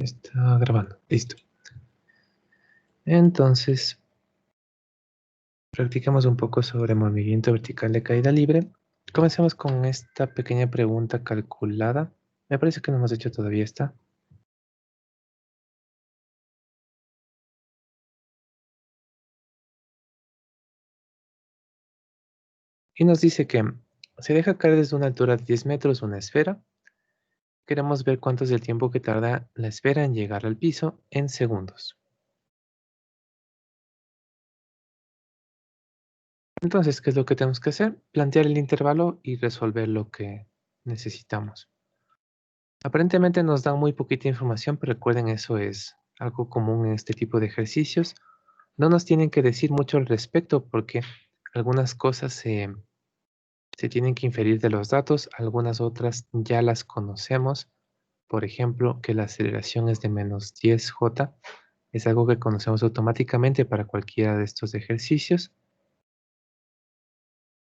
Está grabando, listo. Entonces, practicamos un poco sobre movimiento vertical de caída libre. Comencemos con esta pequeña pregunta calculada. Me parece que no hemos hecho todavía esta. Y nos dice que se deja caer desde una altura de 10 metros una esfera. Queremos ver cuánto es el tiempo que tarda la esfera en llegar al piso en segundos. Entonces, ¿qué es lo que tenemos que hacer? Plantear el intervalo y resolver lo que necesitamos. Aparentemente nos dan muy poquita información, pero recuerden, eso es algo común en este tipo de ejercicios. No nos tienen que decir mucho al respecto porque algunas cosas se tienen que inferir de los datos, algunas otras ya las conocemos. Por ejemplo, que la aceleración es de menos 10J, es algo que conocemos automáticamente para cualquiera de estos ejercicios.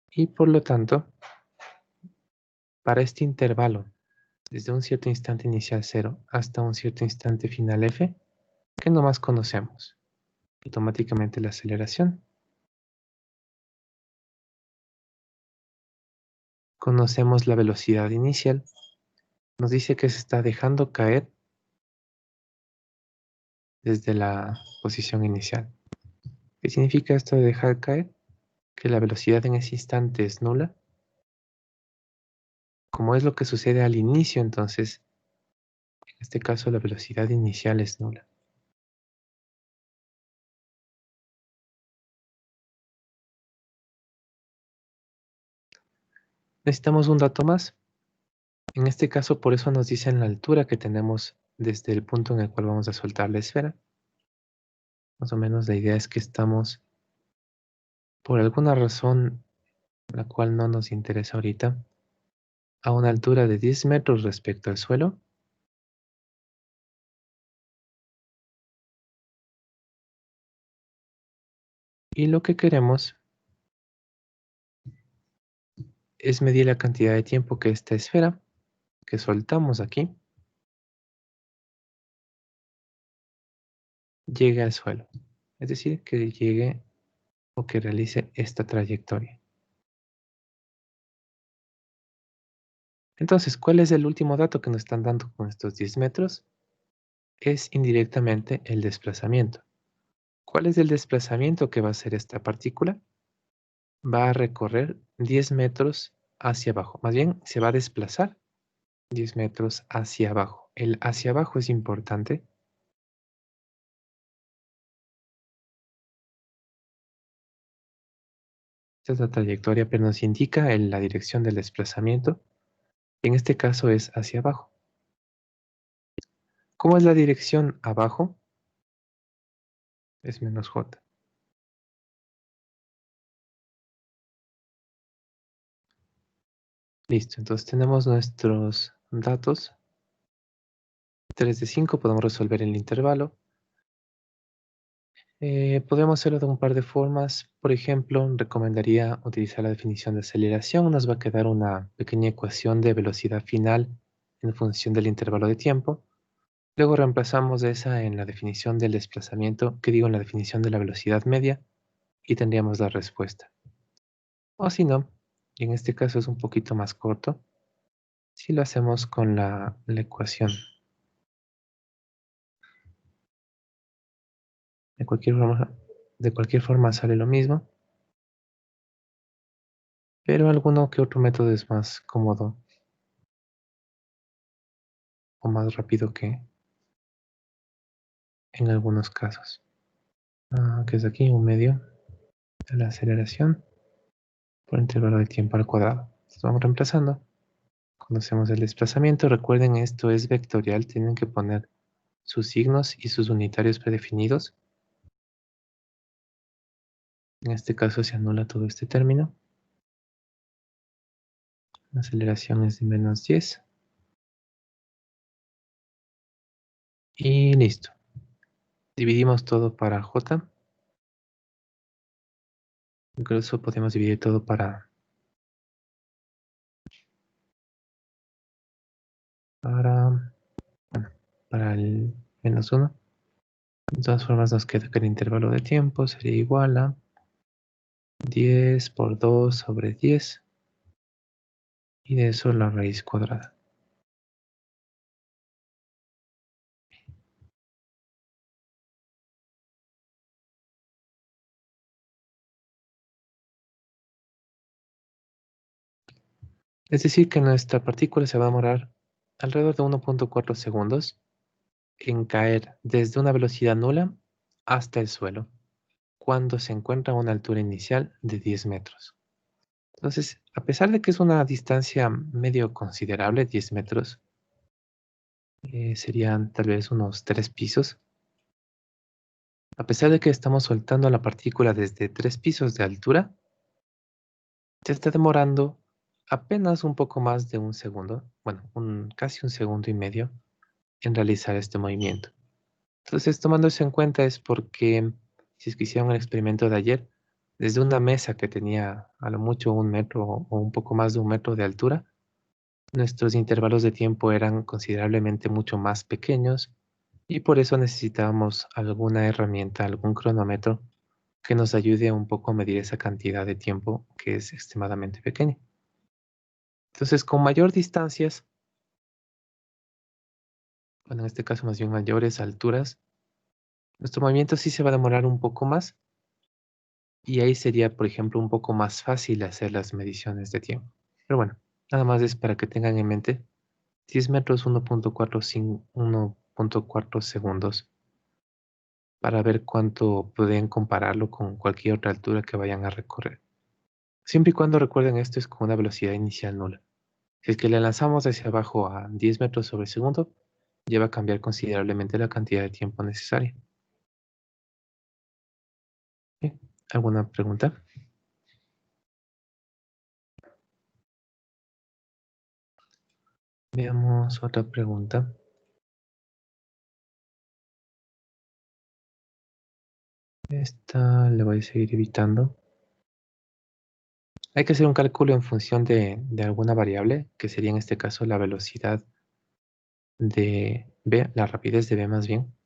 Y por lo tanto, para este intervalo, desde un cierto instante inicial 0 hasta un cierto instante final f, ¿qué nomás conocemos? Automáticamente la aceleración. Conocemos la velocidad inicial. Nos dice que se está dejando caer desde la posición inicial. ¿Qué significa esto de dejar caer? Que la velocidad en ese instante es nula. Como es lo que sucede al inicio, entonces, en este caso la velocidad inicial es nula. Necesitamos un dato más. En este caso, por eso nos dicen la altura que tenemos desde el punto en el cual vamos a soltar la esfera. Más o menos la idea es que estamos, por alguna razón, la cual no nos interesa ahorita, a una altura de 10 metros respecto al suelo. Y lo que queremos es medir la cantidad de tiempo que esta esfera que soltamos aquí llegue al suelo. Es decir, que llegue o que realice esta trayectoria. Entonces, ¿cuál es el último dato que nos están dando con estos 10 metros? Es indirectamente el desplazamiento. ¿Cuál es el desplazamiento que va a hacer esta partícula? Va a recorrer 10 metros hacia abajo. Más bien, se va a desplazar 10 metros hacia abajo. El hacia abajo es importante. Esta es la trayectoria, pero nos indica la dirección del desplazamiento. En este caso es hacia abajo. ¿Cómo es la dirección abajo? Es menos j. Listo, entonces tenemos nuestros datos. 3 de 5, podemos resolver el intervalo. Podemos hacerlo de un par de formas. Por ejemplo, recomendaría utilizar la definición de aceleración. Nos va a quedar una pequeña ecuación de velocidad final en función del intervalo de tiempo. Luego reemplazamos esa en la definición del desplazamiento, que digo en la definición de la velocidad media, y tendríamos la respuesta. O si no, y en este caso es un poquito más corto, si lo hacemos con la ecuación. De cualquier forma sale lo mismo, pero alguno que otro método es más cómodo o más rápido que en algunos casos. Que es aquí un medio de la aceleración por intervalo de tiempo al cuadrado. Entonces vamos reemplazando. Conocemos el desplazamiento. Recuerden, esto es vectorial. Tienen que poner sus signos y sus unitarios predefinidos. En este caso se anula todo este término. La aceleración es de menos 10. Y listo. Dividimos todo para j. Incluso podemos dividir todo para, bueno, para el menos 1. De todas formas nos queda que el intervalo de tiempo sería igual a 10 por 2 sobre 10 y de eso la raíz cuadrada. Es decir, que nuestra partícula se va a demorar alrededor de 1.4 segundos en caer desde una velocidad nula hasta el suelo, cuando se encuentra a una altura inicial de 10 metros. Entonces, a pesar de que es una distancia medio considerable, 10 metros, serían tal vez unos 3 pisos. A pesar de que estamos soltando la partícula desde 3 pisos de altura, se está demorando apenas un poco más de un segundo, bueno, casi un segundo y medio en realizar este movimiento. Entonces, tomando eso en cuenta es porque si es que hicieron el experimento de ayer, desde una mesa que tenía a lo mucho 1 metro o un poco más de 1 metro de altura, nuestros intervalos de tiempo eran considerablemente mucho más pequeños y por eso necesitábamos alguna herramienta, algún cronómetro que nos ayude un poco a medir esa cantidad de tiempo que es extremadamente pequeña. Entonces, con mayor distancias, bueno, en este caso más bien mayores alturas, nuestro movimiento sí se va a demorar un poco más y ahí sería, por ejemplo, un poco más fácil hacer las mediciones de tiempo. Pero bueno, nada más es para que tengan en mente 10 metros 1.4 segundos para ver cuánto pueden compararlo con cualquier otra altura que vayan a recorrer. Siempre y cuando recuerden esto es con una velocidad inicial nula. Si es que le lanzamos hacia abajo a 10 metros sobre segundo, ya va a cambiar considerablemente la cantidad de tiempo necesaria. ¿Sí? ¿Alguna pregunta? Veamos otra pregunta. Esta le voy a seguir evitando. Hay que hacer un cálculo en función de alguna variable, que sería en este caso la velocidad de B, la rapidez de B más bien.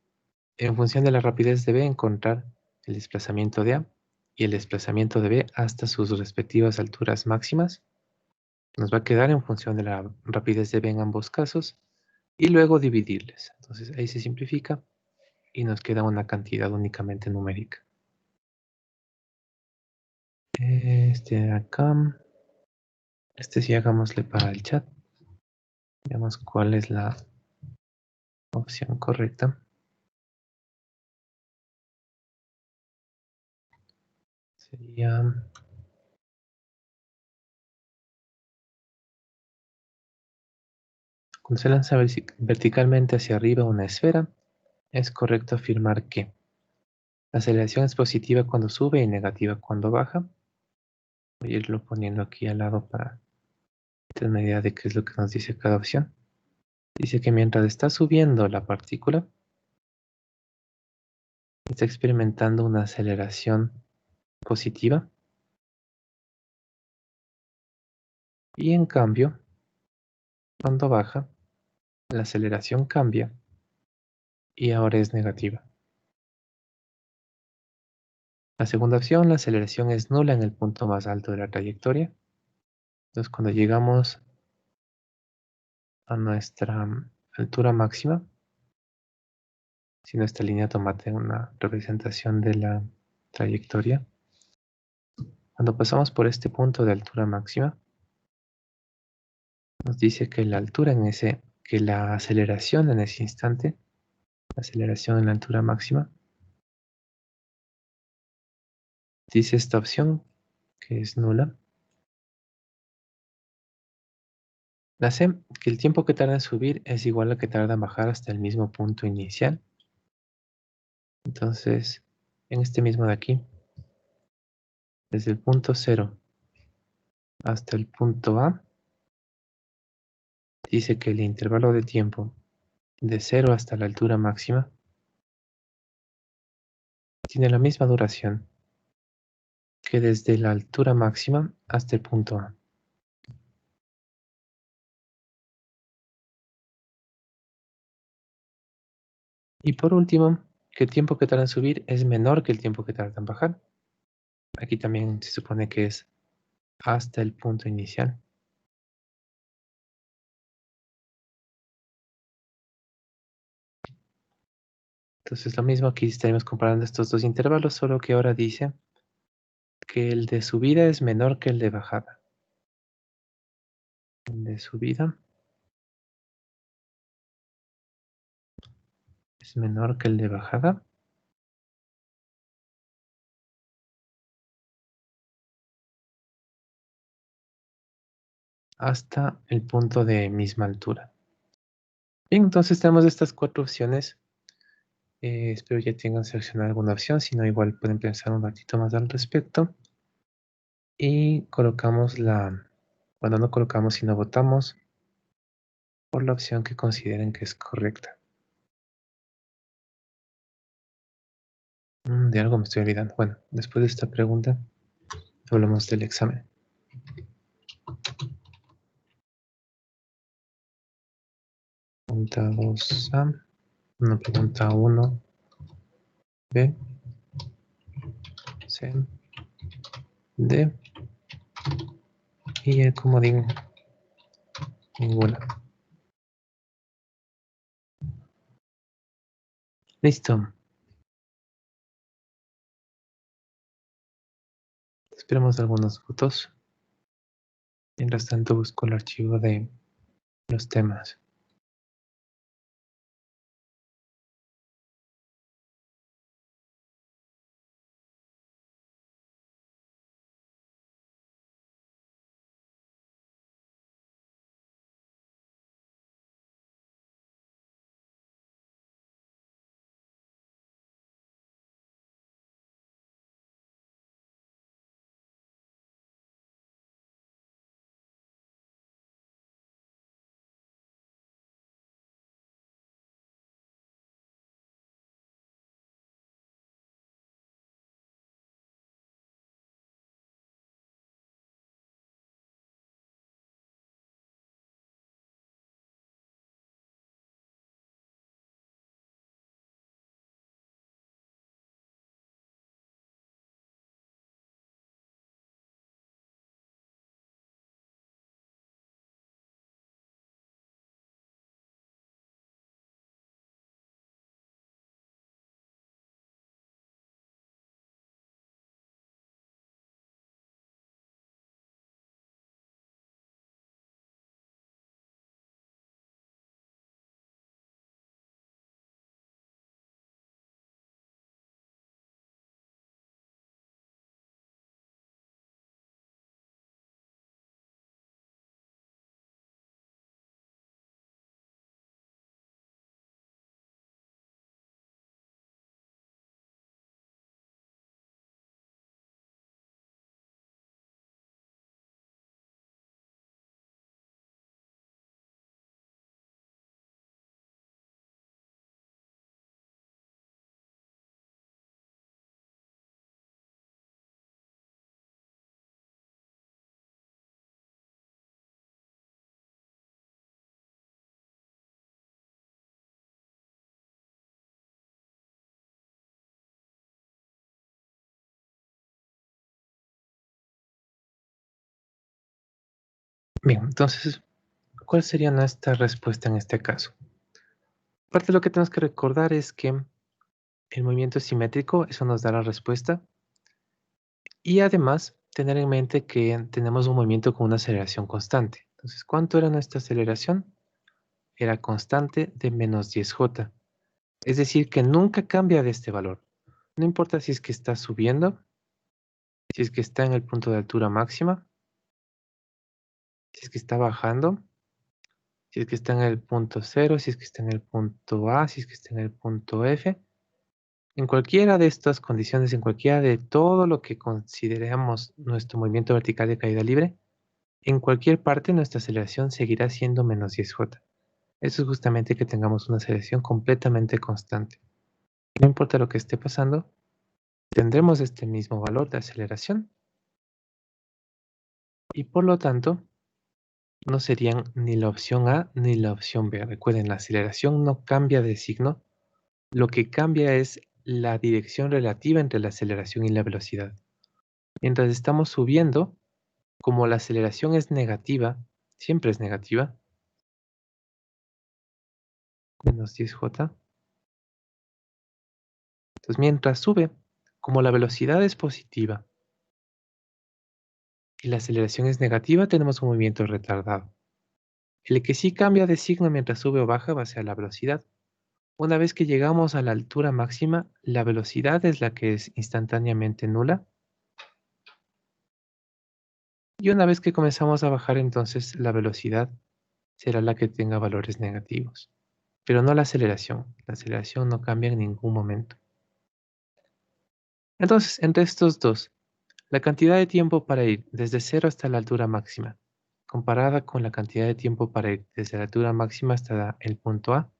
En función de la rapidez de B, encontrar el desplazamiento de A y el desplazamiento de B hasta sus respectivas alturas máximas. Nos va a quedar en función de la rapidez de B en ambos casos y luego dividirles. Entonces ahí se simplifica y nos queda una cantidad únicamente numérica. Este de acá, este sí hagámosle para el chat. Veamos cuál es la opción correcta. Sería cuando se lanza verticalmente hacia arriba una esfera, es correcto afirmar que la aceleración es positiva cuando sube y negativa cuando baja. Voy a irlo poniendo aquí al lado para tener una idea de qué es lo que nos dice cada opción. Dice que mientras está subiendo la partícula, está experimentando una aceleración positiva y en cambio, cuando baja, la aceleración cambia y ahora es negativa. La segunda opción, la aceleración es nula en el punto más alto de la trayectoria. Entonces, cuando llegamos a nuestra altura máxima, si nuestra línea tomate una representación de la trayectoria, cuando pasamos por este punto de altura máxima, nos dice que la altura que la aceleración en ese instante, la aceleración en la altura máxima, dice esta opción que es nula. La C, que el tiempo que tarda en subir es igual al que tarda en bajar hasta el mismo punto inicial. Entonces, en este mismo de aquí, desde el punto 0 hasta el punto A, dice que el intervalo de tiempo de 0 hasta la altura máxima tiene la misma duración que desde la altura máxima hasta el punto A. Y por último, que el tiempo que tarda en subir es menor que el tiempo que tarda en bajar. Aquí también se supone que es hasta el punto inicial. Entonces lo mismo, aquí estaremos comparando estos dos intervalos, solo que ahora dice que el de subida es menor que el de bajada. El de subida es menor que el de bajada hasta el punto de misma altura. Bien, entonces tenemos estas cuatro opciones. Espero ya tengan seleccionado alguna opción, si no igual pueden pensar un ratito más al respecto. Y colocamos bueno, no colocamos, sino votamos por la opción que consideren que es correcta. De algo me estoy olvidando. Bueno, después de esta pregunta, hablamos del examen. Pregunta 2A, una pregunta 1B, C, D y el comodín ninguna. Listo. Esperemos algunos votos. Mientras tanto busco el archivo de los temas. Bien, entonces, ¿cuál sería nuestra respuesta en este caso? Parte de lo que tenemos que recordar es que el movimiento es simétrico, eso nos da la respuesta. Y además, tener en mente que tenemos un movimiento con una aceleración constante. Entonces, ¿cuánto era nuestra aceleración? Era constante de menos 10J. Es decir, que nunca cambia de este valor. No importa si es que está subiendo, si es que está en el punto de altura máxima, si es que está bajando, si es que está en el punto cero, si es que está en el punto A, si es que está en el punto F. En cualquiera de estas condiciones, en cualquiera de todo lo que consideremos nuestro movimiento vertical de caída libre, en cualquier parte nuestra aceleración seguirá siendo menos 10J. Eso es justamente que tengamos una aceleración completamente constante. No importa lo que esté pasando, tendremos este mismo valor de aceleración y por lo tanto no serían ni la opción A ni la opción B. Recuerden, la aceleración no cambia de signo, Lo que cambia es la dirección relativa entre la aceleración y la velocidad. Mientras estamos subiendo, como la aceleración es negativa, siempre es negativa, menos 10J. Entonces, mientras sube, como la velocidad es positiva y la aceleración es negativa, tenemos un movimiento retardado. El que sí cambia de signo mientras sube o baja va a ser la velocidad. Una vez que llegamos a la altura máxima, la velocidad es la que es instantáneamente nula. Y una vez que comenzamos a bajar, entonces la velocidad será la que tenga valores negativos. Pero no la aceleración. La aceleración no cambia en ningún momento. Entonces, entre estos dos, la cantidad de tiempo para ir desde cero hasta la altura máxima, comparada con la cantidad de tiempo para ir desde la altura máxima hasta el punto A,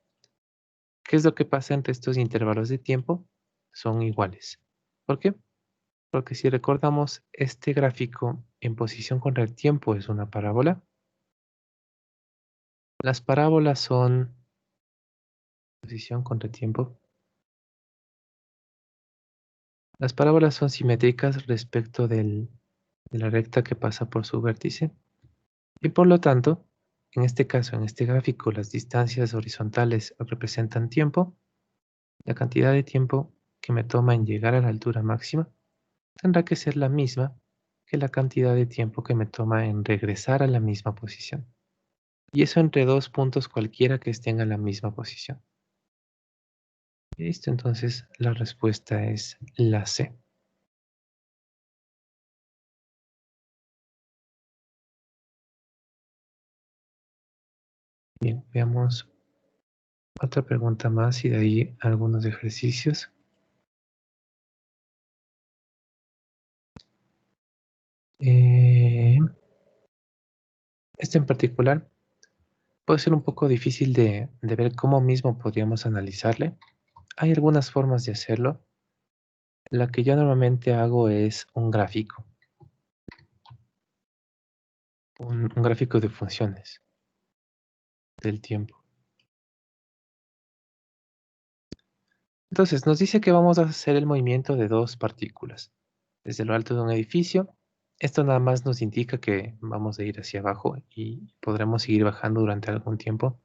¿qué es lo que pasa entre estos intervalos de tiempo? Son iguales. ¿Por qué? Porque si recordamos, este gráfico en posición contra el tiempo es una parábola. Las parábolas son posición contra tiempo. Las parábolas son simétricas respecto de la recta que pasa por su vértice. Y por lo tanto, en este caso, en este gráfico, las distancias horizontales representan tiempo. La cantidad de tiempo que me toma en llegar a la altura máxima tendrá que ser la misma que la cantidad de tiempo que me toma en regresar a la misma posición. Y eso entre dos puntos cualquiera que estén en la misma posición. Listo, entonces la respuesta es la C. Bien, veamos otra pregunta más y de ahí algunos ejercicios. Eh, este en particular puede ser un poco difícil de ver cómo mismo podríamos analizarle. Hay algunas formas de hacerlo. La que yo normalmente hago es un gráfico, un gráfico de funciones del tiempo. Entonces, nos dice que vamos a hacer el movimiento de dos partículas. Desde lo alto de un edificio, esto nada más nos indica que vamos a ir hacia abajo y podremos seguir bajando durante algún tiempo.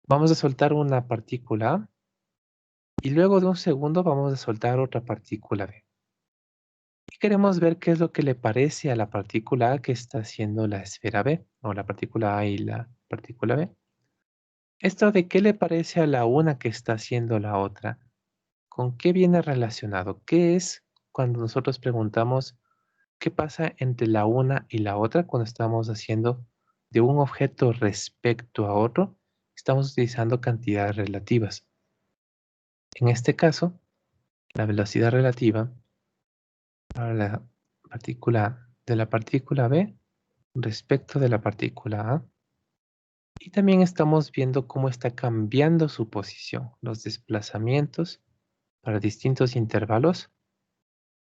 Vamos a soltar una partícula A y luego de un segundo vamos a soltar otra partícula B. Y queremos ver qué es lo que le parece a la partícula A que está haciendo la esfera B, o la partícula A y la partícula B. ¿Esto de qué le parece a la una que está haciendo la otra? ¿Con qué viene relacionado? ¿Qué es cuando nosotros preguntamos qué pasa entre la una y la otra cuando estamos haciendo de un objeto respecto a otro? Estamos utilizando cantidades relativas. En este caso, la velocidad relativa para la partícula de la partícula B respecto de la partícula A. Y también estamos viendo cómo está cambiando su posición, los desplazamientos para distintos intervalos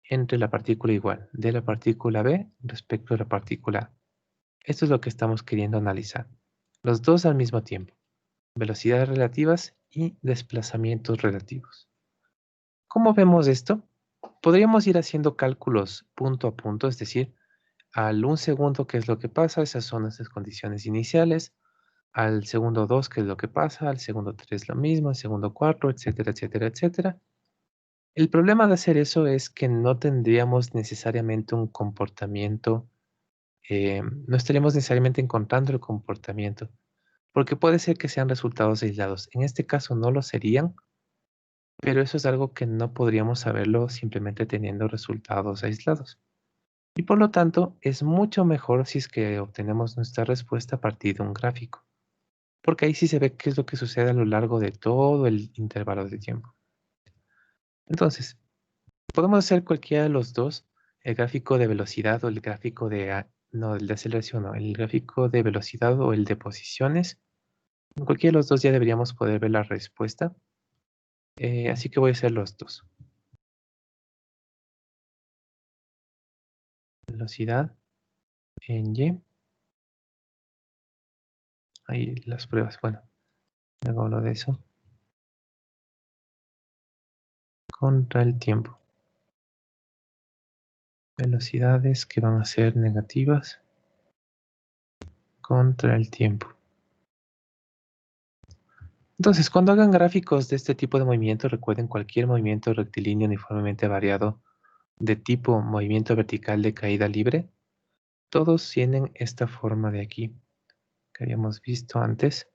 entre la partícula igual de la partícula B respecto a la partícula A. Esto es lo que estamos queriendo analizar. Los dos al mismo tiempo. Velocidades relativas y desplazamientos relativos. ¿Cómo vemos esto? Podríamos ir haciendo cálculos punto a punto, es decir, al un segundo qué es lo que pasa, esas son nuestras condiciones iniciales, al segundo 2 qué es lo que pasa, al segundo 3 lo mismo, al segundo 4, etcétera, etcétera, etcétera. El problema de hacer eso es que no tendríamos necesariamente un comportamiento, no estaríamos necesariamente encontrando el comportamiento, porque puede ser que sean resultados aislados. En este caso no lo serían, pero eso es algo que no podríamos saberlo simplemente teniendo resultados aislados. Y por lo tanto, es mucho mejor si es que obtenemos nuestra respuesta a partir de un gráfico, porque ahí sí se ve qué es lo que sucede a lo largo de todo el intervalo de tiempo. Entonces, podemos hacer cualquiera de los dos, el gráfico de velocidad o el gráfico no, el de aceleración, no, el gráfico de velocidad o el de posiciones. En cualquiera de los dos ya deberíamos poder ver la respuesta. Así que voy a hacer los dos. Velocidad en Y. Ahí las pruebas. Bueno, luego hablo de eso. contra el tiempo. Velocidades que van a ser negativas contra el tiempo. Entonces, cuando hagan gráficos de este tipo de movimiento, recuerden cualquier movimiento rectilíneo uniformemente variado de tipo movimiento vertical de caída libre, todos tienen esta forma de aquí, que habíamos visto antes.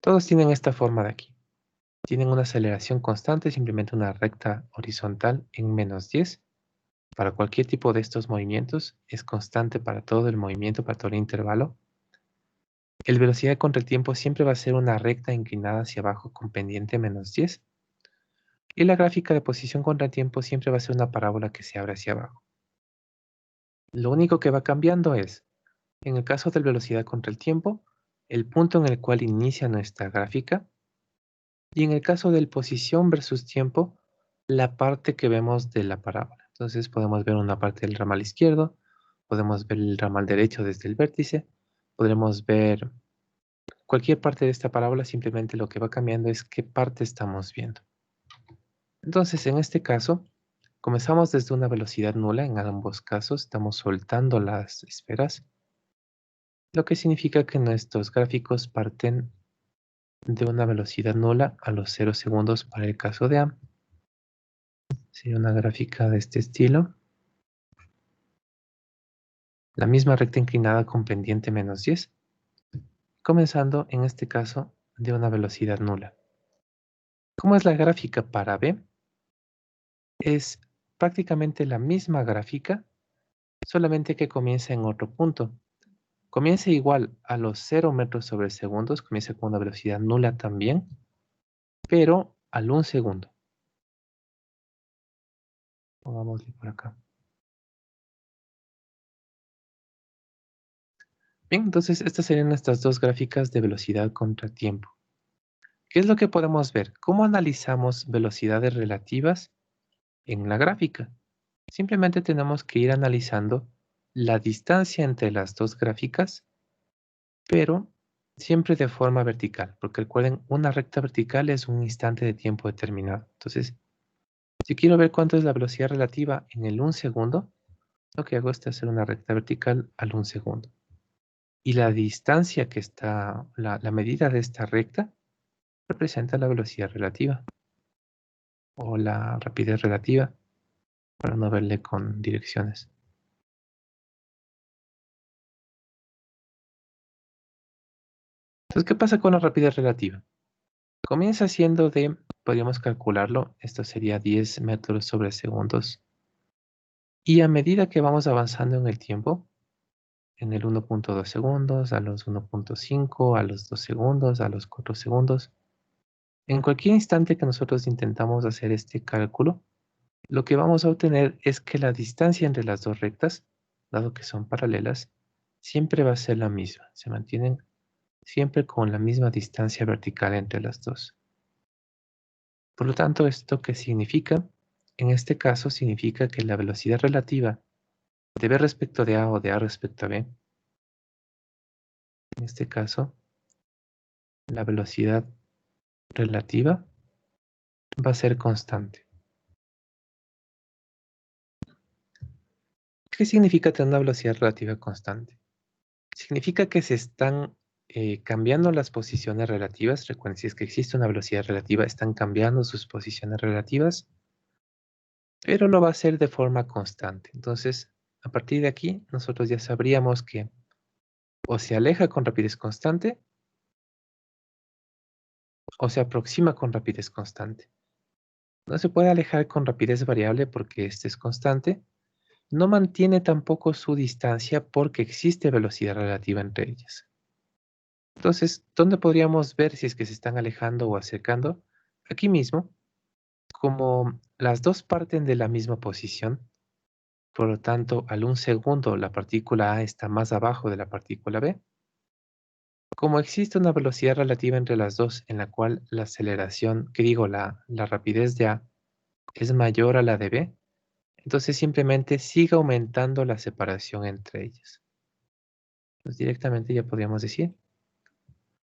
Todos tienen esta forma de aquí. Tienen una aceleración constante, simplemente una recta horizontal en -10. Para cualquier tipo de estos movimientos, es constante para todo el movimiento, para todo el intervalo. El velocidad contra el tiempo siempre va a ser una recta inclinada hacia abajo con pendiente -10. Y la gráfica de posición contra el tiempo siempre va a ser una parábola que se abre hacia abajo. Lo único que va cambiando es, en el caso de velocidad contra el tiempo, el punto en el cual inicia nuestra gráfica. Y en el caso del posición versus tiempo, la parte que vemos de la parábola. Entonces podemos ver una parte del ramal izquierdo, podemos ver el ramal derecho desde el vértice, podremos ver cualquier parte de esta parábola, simplemente lo que va cambiando es qué parte estamos viendo. Entonces, en este caso, comenzamos desde una velocidad nula, en ambos casos estamos soltando las esferas, lo que significa que nuestros gráficos parten de una velocidad nula a los 0 segundos para el caso de A. Sería una gráfica de este estilo. La misma recta inclinada con pendiente -10, comenzando en este caso de una velocidad nula. ¿Cómo es la gráfica para B? Es prácticamente la misma gráfica, solamente que comienza en otro punto. Comienza igual a los 0 metros sobre segundos, comienza con una velocidad nula también, pero al 1 segundo. Pongámosle por acá. Bien, entonces estas serían nuestras dos gráficas de velocidad contra tiempo. ¿Qué es lo que podemos ver? ¿Cómo analizamos velocidades relativas en la gráfica? Simplemente tenemos que ir analizando la distancia entre las dos gráficas, pero siempre de forma vertical, porque recuerden, una recta vertical es un instante de tiempo determinado. Entonces, si quiero ver cuánto es la velocidad relativa en el 1 segundo, lo que hago es hacer una recta vertical al 1 segundo. Y la distancia que está, la medida de esta recta, representa la velocidad relativa o la rapidez relativa, para no verle con direcciones. Entonces, ¿qué pasa con la rapidez relativa? Comienza siendo de, podríamos calcularlo, esto sería 10 metros sobre segundos. Y a medida que vamos avanzando en el tiempo, en el 1.2 segundos, a los 1.5, a los 2 segundos, a los 4 segundos, en cualquier instante que nosotros intentamos hacer este cálculo, lo que vamos a obtener es que la distancia entre las dos rectas, dado que son paralelas, siempre va a ser la misma. Se mantienen siempre con la misma distancia vertical entre las dos. Por lo tanto, ¿esto qué significa? En este caso significa que la velocidad relativa de B respecto de A o de A respecto a B, en este caso, la velocidad relativa va a ser constante. ¿Qué significa tener una velocidad relativa constante? Significa que se están cambiando las posiciones relativas. Recuerden, si es que existe una velocidad relativa, están cambiando sus posiciones relativas, pero lo va a hacer de forma constante. Entonces, a partir de aquí, nosotros ya sabríamos que o se aleja con rapidez constante o se aproxima con rapidez constante. No se puede alejar con rapidez variable porque este es constante. No mantiene tampoco su distancia porque existe velocidad relativa entre ellas. Entonces, ¿dónde podríamos ver si es que se están alejando o acercando? Aquí mismo, como las dos parten de la misma posición, por lo tanto, al 1 segundo la partícula A está más abajo de la partícula B. Como existe una velocidad relativa entre las dos en la cual la aceleración, que digo, la rapidez de A es mayor a la de B, entonces simplemente sigue aumentando la separación entre ellas. Pues directamente ya podríamos decir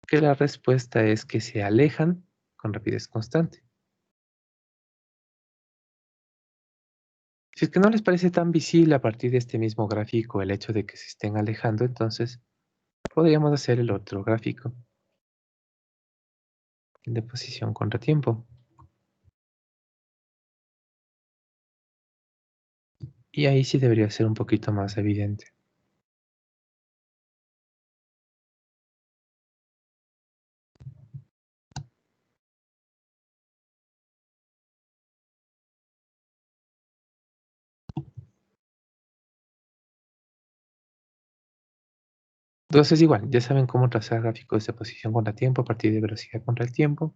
que la respuesta es que se alejan con rapidez constante. Si es que no les parece tan visible a partir de este mismo gráfico el hecho de que se estén alejando, entonces podríamos hacer el otro gráfico, el de posición contra tiempo. Y ahí sí debería ser un poquito más evidente. Entonces igual, ya saben cómo trazar gráficos de posición contra tiempo a partir de velocidad contra el tiempo.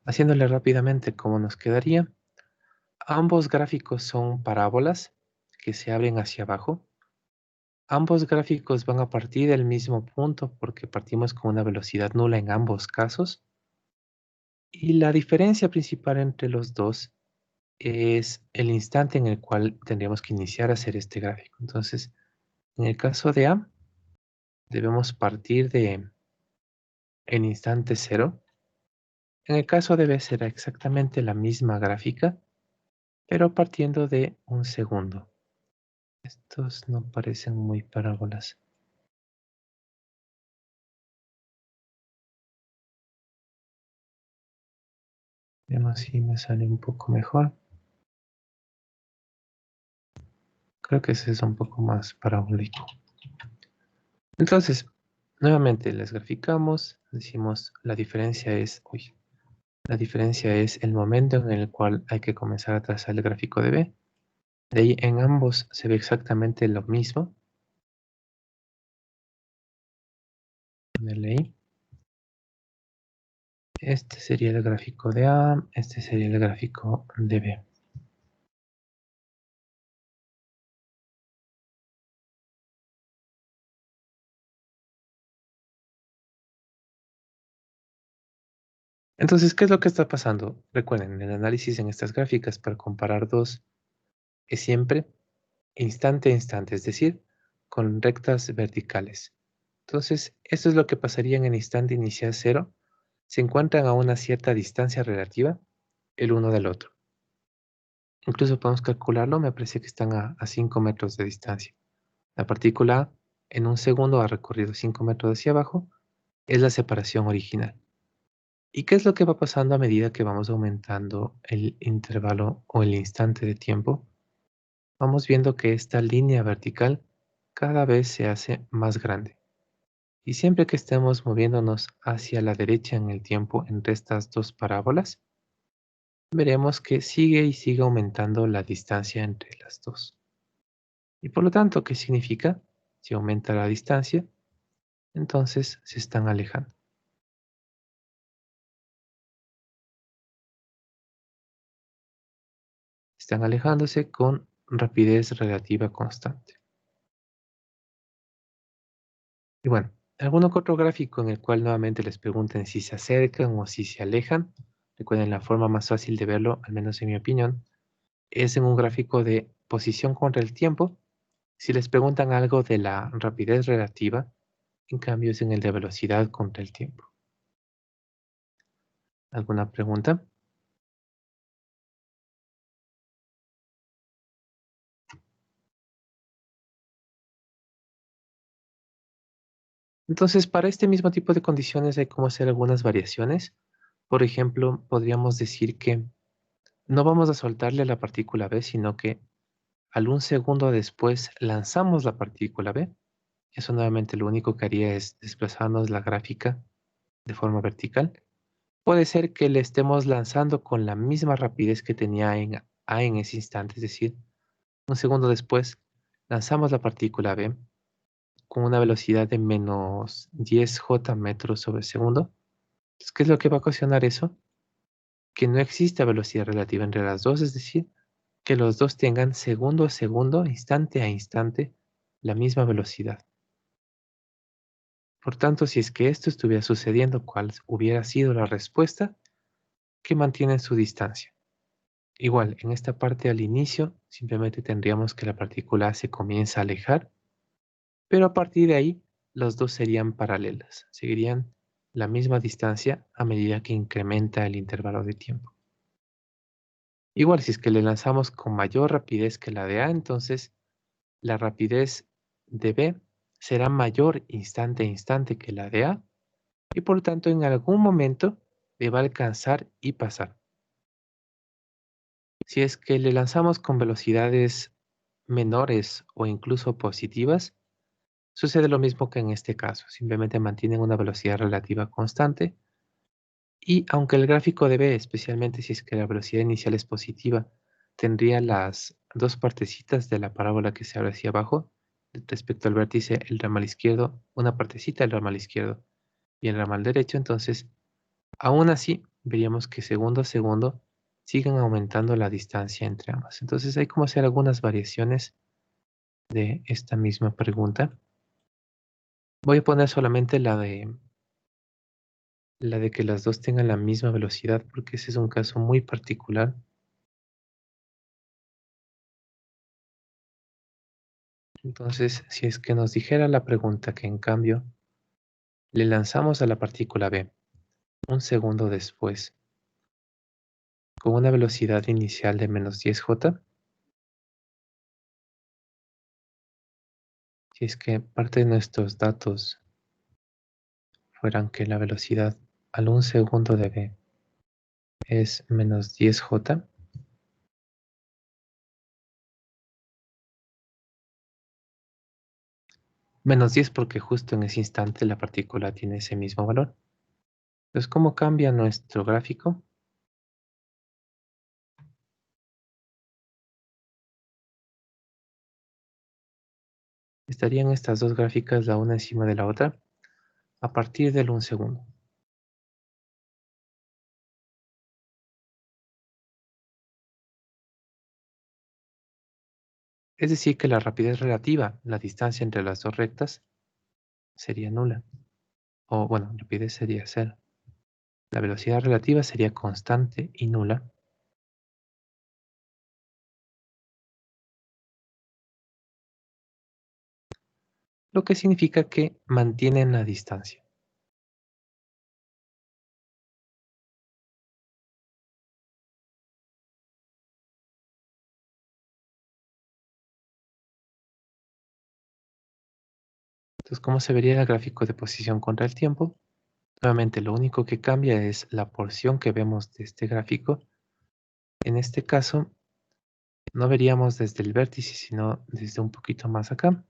Haciéndole rápidamente cómo nos quedaría. Ambos gráficos son parábolas que se abren hacia abajo. Ambos gráficos van a partir del mismo punto porque partimos con una velocidad nula en ambos casos. Y la diferencia principal entre los dos es el instante en el cual tendríamos que iniciar a hacer este gráfico. Entonces, en el caso de A, debemos partir de el instante cero. En el caso de B será exactamente la misma gráfica, pero partiendo de un segundo. Estos no parecen muy parábolas. Veamos si me sale un poco mejor. Creo que ese es un poco más parabólico. Entonces, nuevamente les graficamos, decimos la diferencia es, la diferencia es el momento en el cual hay que comenzar a trazar el gráfico de B. De ahí en ambos se ve exactamente lo mismo. Ponerle ahí. Este sería el gráfico de A, este sería el gráfico de B. Entonces, ¿qué es lo que está pasando? Recuerden, el análisis en estas gráficas para comparar dos es siempre instante a instante, es decir, con rectas verticales. Entonces, esto es lo que pasaría en el instante inicial cero. Se encuentran a una cierta distancia relativa el uno del otro. Incluso podemos calcularlo, me parece que están a 5 metros de distancia. La partícula A en un segundo ha recorrido 5 metros hacia abajo, es la separación original. ¿Y qué es lo que va pasando a medida que vamos aumentando el intervalo o el instante de tiempo? Vamos viendo que esta línea vertical cada vez se hace más grande. Y siempre que estemos moviéndonos hacia la derecha en el tiempo entre estas dos parábolas, veremos que sigue y sigue aumentando la distancia entre las dos. Y por lo tanto, ¿qué significa? Si aumenta la distancia, entonces se están alejando. Están alejándose con rapidez relativa constante. Y bueno, alguno que otro gráfico en el cual nuevamente les pregunten si se acercan o si se alejan. Recuerden, la forma más fácil de verlo, al menos en mi opinión, es en un gráfico de posición contra el tiempo. Si les preguntan algo de la rapidez relativa, en cambio es en el de velocidad contra el tiempo. ¿Alguna pregunta? Entonces, para este mismo tipo de condiciones hay como hacer algunas variaciones. Por ejemplo, podríamos decir que no vamos a soltarle a la partícula B, sino que al un segundo después lanzamos la partícula B. Eso nuevamente lo único que haría es desplazarnos la gráfica de forma vertical. Puede ser que le estemos lanzando con la misma rapidez que tenía en A en ese instante, es decir, un segundo después lanzamos la partícula B con una velocidad de menos 10 J metros sobre segundo. Entonces, ¿qué es lo que va a ocasionar eso? Que no exista velocidad relativa entre las dos, es decir, que los dos tengan segundo a segundo, instante a instante, la misma velocidad. Por tanto, si es que esto estuviera sucediendo, ¿cuál hubiera sido la respuesta? Que mantienen su distancia. Igual, en esta parte al inicio, simplemente tendríamos que la partícula se comienza a alejar, pero a partir de ahí los dos serían paralelas, seguirían la misma distancia a medida que incrementa el intervalo de tiempo. Igual, si es que le lanzamos con mayor rapidez que la de A, entonces la rapidez de B será mayor instante a instante que la de A y por lo tanto en algún momento le va a alcanzar y pasar. Si es que le lanzamos con velocidades menores o incluso positivas, sucede lo mismo que en este caso, simplemente mantienen una velocidad relativa constante y aunque el gráfico de B, especialmente si es que la velocidad inicial es positiva, tendría las dos partecitas de la parábola que se abre hacia abajo, respecto al vértice, el ramal izquierdo, una partecita del ramal izquierdo y el ramal derecho, entonces aún así veríamos que segundo a segundo siguen aumentando la distancia entre ambas. Entonces hay como hacer algunas variaciones de esta misma pregunta. Voy a poner solamente la de que las dos tengan la misma velocidad, porque ese es un caso muy particular. Entonces, si es que nos dijera la pregunta que en cambio le lanzamos a la partícula B un segundo después con una velocidad inicial de menos 10 j, si es que parte de nuestros datos fueran que la velocidad al un segundo de B es menos 10 j, menos 10 porque justo en ese instante la partícula tiene ese mismo valor. Entonces, ¿cómo cambia nuestro gráfico? Estarían estas dos gráficas la una encima de la otra a partir del un segundo. Es decir, que la rapidez relativa, la distancia entre las dos rectas, sería nula. O bueno, rapidez sería cero. La velocidad relativa sería constante y nula. Lo que significa que mantienen la distancia. Entonces, ¿cómo se vería el gráfico de posición contra el tiempo? Nuevamente, lo único que cambia es la porción que vemos de este gráfico. En este caso, no veríamos desde el vértice, sino desde un poquito más acá.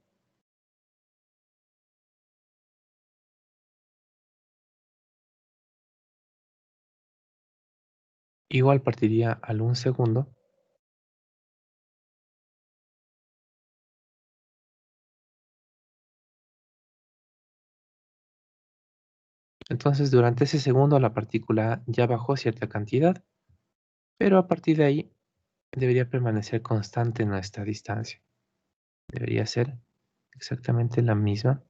Igual partiría al un segundo. Entonces, durante ese segundo la partícula ya bajó cierta cantidad, pero a partir de ahí debería permanecer constante nuestra distancia. Debería ser exactamente la misma.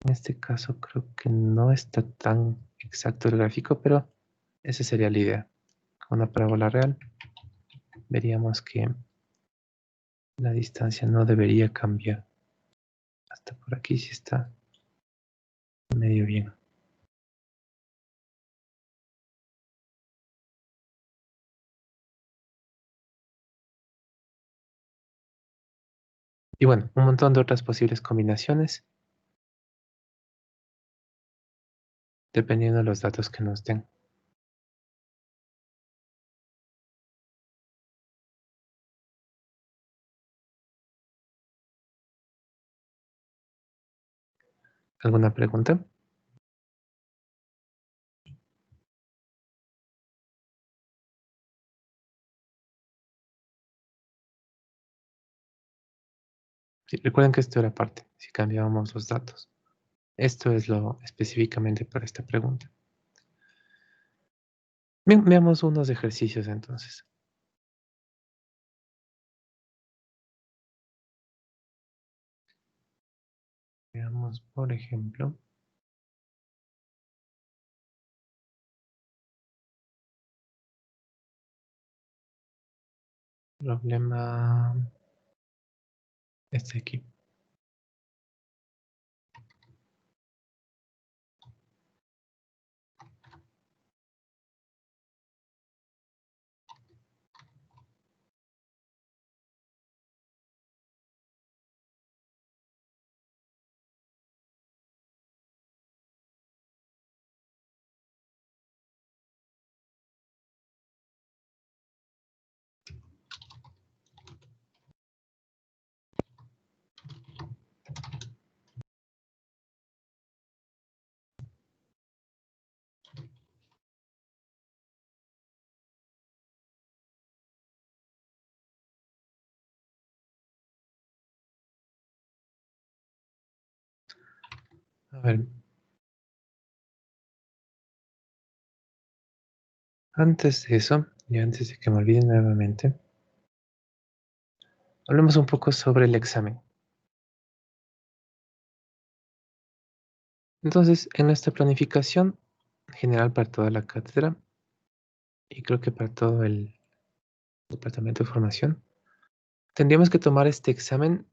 En este caso creo que no está tan exacto el gráfico, pero esa sería la idea. Con una parábola real veríamos que la distancia no debería cambiar. Hasta por aquí sí está medio bien. Y bueno, un montón de otras posibles combinaciones dependiendo de los datos que nos den. ¿Alguna pregunta? Sí, recuerden que esto era parte, si cambiábamos los datos. Esto es lo específicamente para esta pregunta. Bien, veamos unos ejercicios entonces. Veamos, por ejemplo, problema este aquí. A ver, antes de eso, y antes de que me olvide nuevamente, hablemos un poco sobre el examen. Entonces, en nuestra planificación general para toda la cátedra, y creo que para todo el departamento de formación, tendríamos que tomar este examen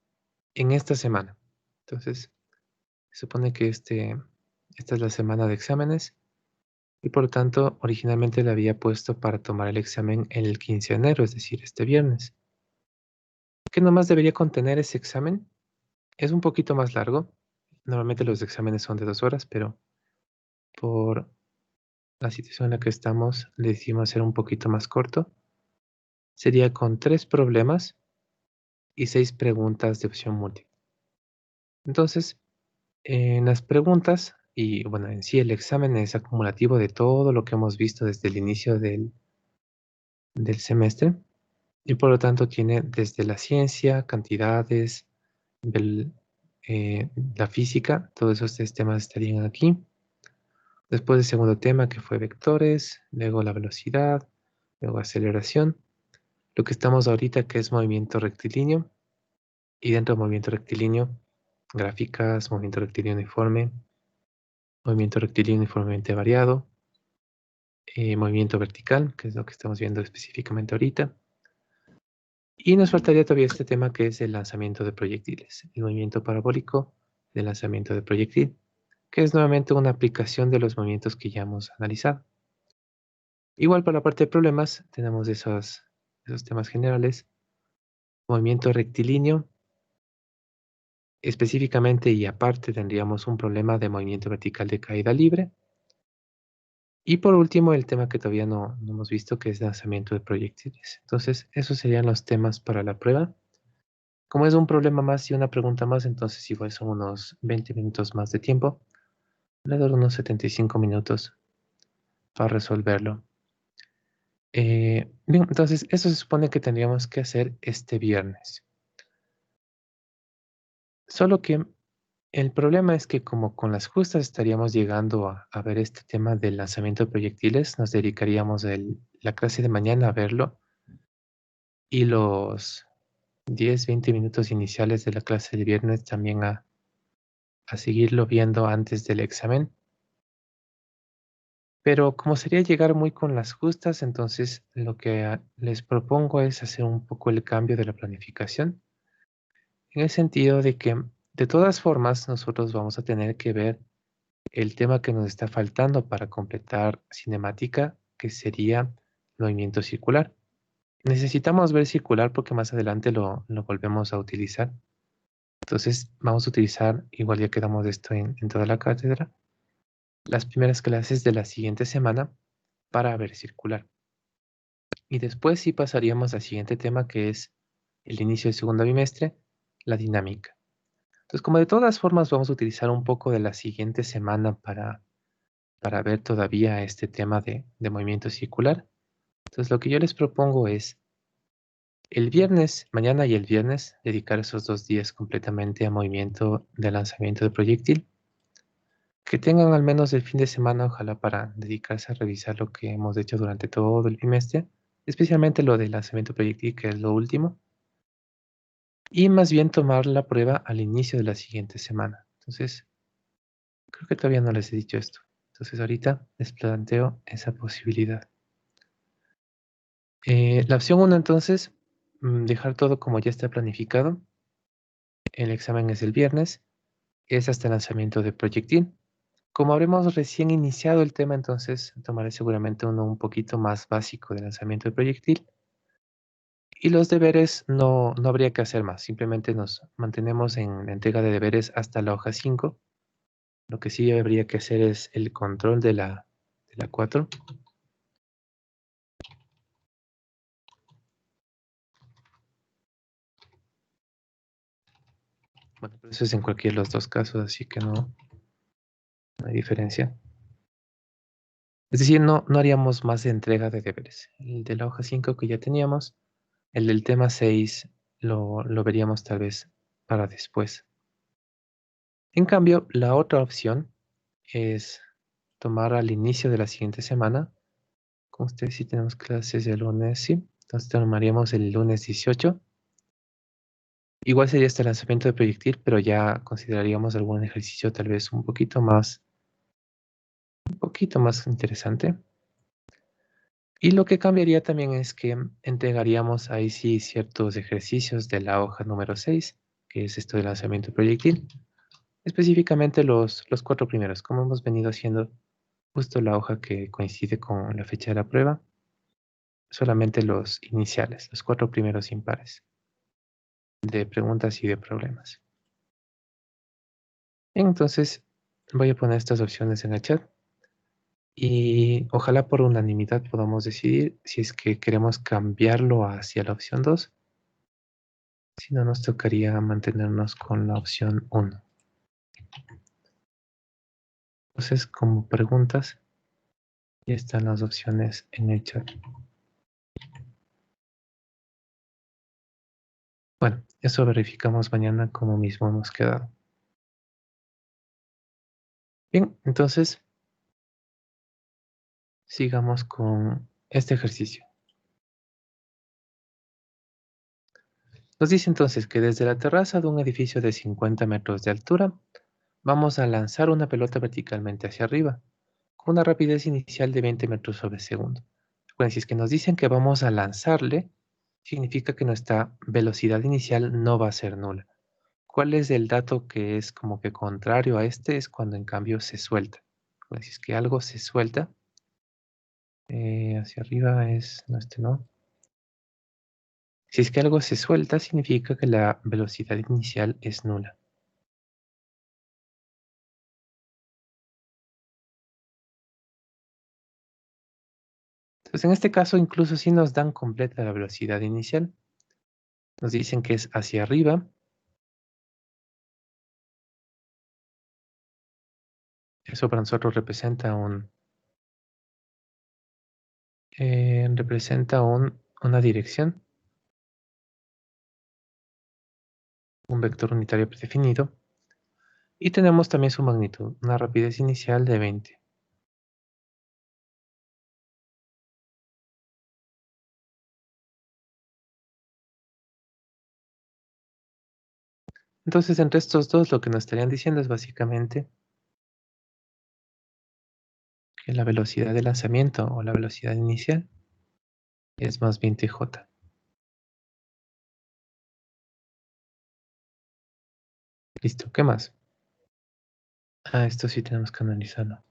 en esta semana. Entonces, se supone que esta es la semana de exámenes y por lo tanto originalmente la había puesto para tomar el examen el 15 de enero, es decir, este viernes. ¿Qué nomás debería contener ese examen? Es un poquito más largo. Normalmente los exámenes son de 2 horas, pero por la situación en la que estamos, le decidimos hacer un poquito más corto. Sería con 3 problemas y 6 preguntas de opción múltiple. Entonces, en las preguntas, y bueno, en sí el examen es acumulativo de todo lo que hemos visto desde el inicio del semestre y por lo tanto tiene desde la ciencia, cantidades, del, la física, todos esos 3 temas estarían aquí. Después el segundo tema que fue vectores, luego la velocidad, luego aceleración. Lo que estamos ahorita que es movimiento rectilíneo y dentro del movimiento rectilíneo, gráficas, movimiento rectilíneo uniforme, movimiento rectilíneo uniformemente variado, movimiento vertical, que es lo que estamos viendo específicamente ahorita. Y nos faltaría todavía este tema que es el lanzamiento de proyectiles, el movimiento parabólico del lanzamiento de proyectil, que es nuevamente una aplicación de los movimientos que ya hemos analizado. Igual para la parte de problemas tenemos esos temas generales, movimiento rectilíneo, específicamente y aparte tendríamos un problema de movimiento vertical de caída libre. Y por último, el tema que todavía no hemos visto, que es lanzamiento de proyectiles. Entonces, esos serían los temas para la prueba. Como es un problema más y una pregunta más, entonces igual son unos 20 minutos más de tiempo. Le doy unos 75 minutos para resolverlo. Bien, entonces eso se supone que tendríamos que hacer este viernes. Solo que el problema es que como con las justas estaríamos llegando a ver este tema del lanzamiento de proyectiles, nos dedicaríamos la clase de mañana a verlo y los 10, 20 minutos iniciales de la clase de viernes también a seguirlo viendo antes del examen. Pero como sería llegar muy con las justas, entonces lo que les propongo es hacer un poco el cambio de la planificación, en el sentido de que de todas formas nosotros vamos a tener que ver el tema que nos está faltando para completar cinemática, que sería movimiento circular. Necesitamos ver circular porque más adelante lo volvemos a utilizar. Entonces vamos a utilizar, igual ya quedamos de esto en toda la cátedra, las primeras clases de la siguiente semana para ver circular. Y después sí pasaríamos al siguiente tema que es el inicio del segundo bimestre, la dinámica. Entonces, como de todas formas vamos a utilizar un poco de la siguiente semana para ver todavía este tema de movimiento circular. Entonces, lo que yo les propongo es el viernes, mañana y el viernes, dedicar esos 2 días completamente a movimiento de lanzamiento de proyectil. Que tengan al menos el fin de semana, ojalá, para dedicarse a revisar lo que hemos hecho durante todo el bimestre, especialmente lo del lanzamiento proyectil, que es lo último, y más bien tomar la prueba al inicio de la siguiente semana. Entonces, creo que todavía no les he dicho esto. Entonces, ahorita les planteo esa posibilidad. La opción 1, entonces, dejar todo como ya está planificado. El examen es el viernes, es hasta el lanzamiento de proyectil. Como habremos recién iniciado el tema, entonces tomaré seguramente uno un poquito más básico de lanzamiento de proyectil. Y los deberes no habría que hacer más, simplemente nos mantenemos en la entrega de deberes hasta la hoja 5. Lo que sí habría que hacer es el control de la 4. Bueno, pero eso es en cualquiera de los dos casos, así que no hay diferencia. Es decir, no haríamos más de entrega de deberes. El de la hoja 5 que ya teníamos, el del tema 6 lo veríamos tal vez para después. En cambio, la otra opción es tomar al inicio de la siguiente semana. Con ustedes sí tenemos clases el lunes, sí. Entonces tomaríamos el lunes 18. Igual sería este lanzamiento de proyectil, pero ya consideraríamos algún ejercicio tal vez un poquito más interesante. Y lo que cambiaría también es que entregaríamos ahí sí ciertos ejercicios de la hoja número 6, que es esto de lanzamiento de proyectil. Específicamente los 4 primeros, como hemos venido haciendo justo la hoja que coincide con la fecha de la prueba, solamente los iniciales, los 4 primeros impares de preguntas y de problemas. Entonces, voy a poner estas opciones en el chat y ojalá por unanimidad podamos decidir si es que queremos cambiarlo hacia la opción 2. Si no, nos tocaría mantenernos con la opción 1. Entonces, como preguntas, ya están las opciones en el chat. Bueno, eso verificamos mañana como mismo hemos quedado. Bien, entonces sigamos con este ejercicio. Nos dice entonces que desde la terraza de un edificio de 50 metros de altura, vamos a lanzar una pelota verticalmente hacia arriba, con una rapidez inicial de 20 metros sobre segundo. Bueno, si es que nos dicen que vamos a lanzarle, significa que nuestra velocidad inicial no va a ser nula. ¿Cuál es el dato que es como que contrario a este? Es cuando en cambio se suelta. Bueno, si es que algo se suelta, hacia arriba es, no, este no. Si es que algo se suelta, significa que la velocidad inicial es nula. Entonces, en este caso, incluso si nos dan completa la velocidad inicial, nos dicen que es hacia arriba. Eso para nosotros representa una dirección, un vector unitario predefinido. Y tenemos también su magnitud, una rapidez inicial de 20. Entonces, entre estos dos, lo que nos estarían diciendo es básicamente que la velocidad de lanzamiento o la velocidad inicial es más 20J. Listo, ¿qué más? Ah, esto sí tenemos que analizarlo.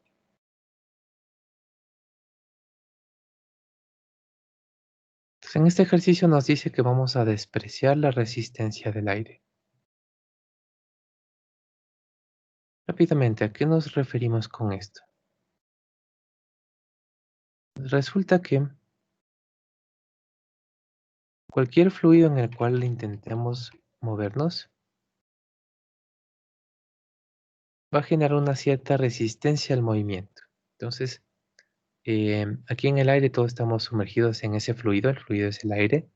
Entonces, en este ejercicio nos dice que vamos a despreciar la resistencia del aire. Rápidamente, ¿a qué nos referimos con esto? Resulta que cualquier fluido en el cual intentemos movernos va a generar una cierta resistencia al movimiento. Entonces, aquí en el aire todos estamos sumergidos en ese fluido, el fluido es el aire,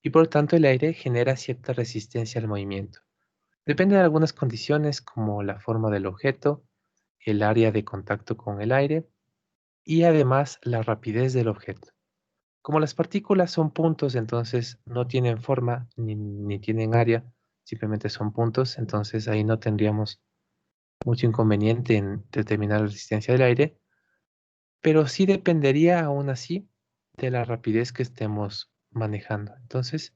y por lo tanto el aire genera cierta resistencia al movimiento. Depende de algunas condiciones como la forma del objeto, el área de contacto con el aire y además la rapidez del objeto. Como las partículas son puntos, entonces no tienen forma ni tienen área, simplemente son puntos, entonces ahí no tendríamos mucho inconveniente en determinar la resistencia del aire, pero sí dependería aún así de la rapidez que estemos manejando. Entonces,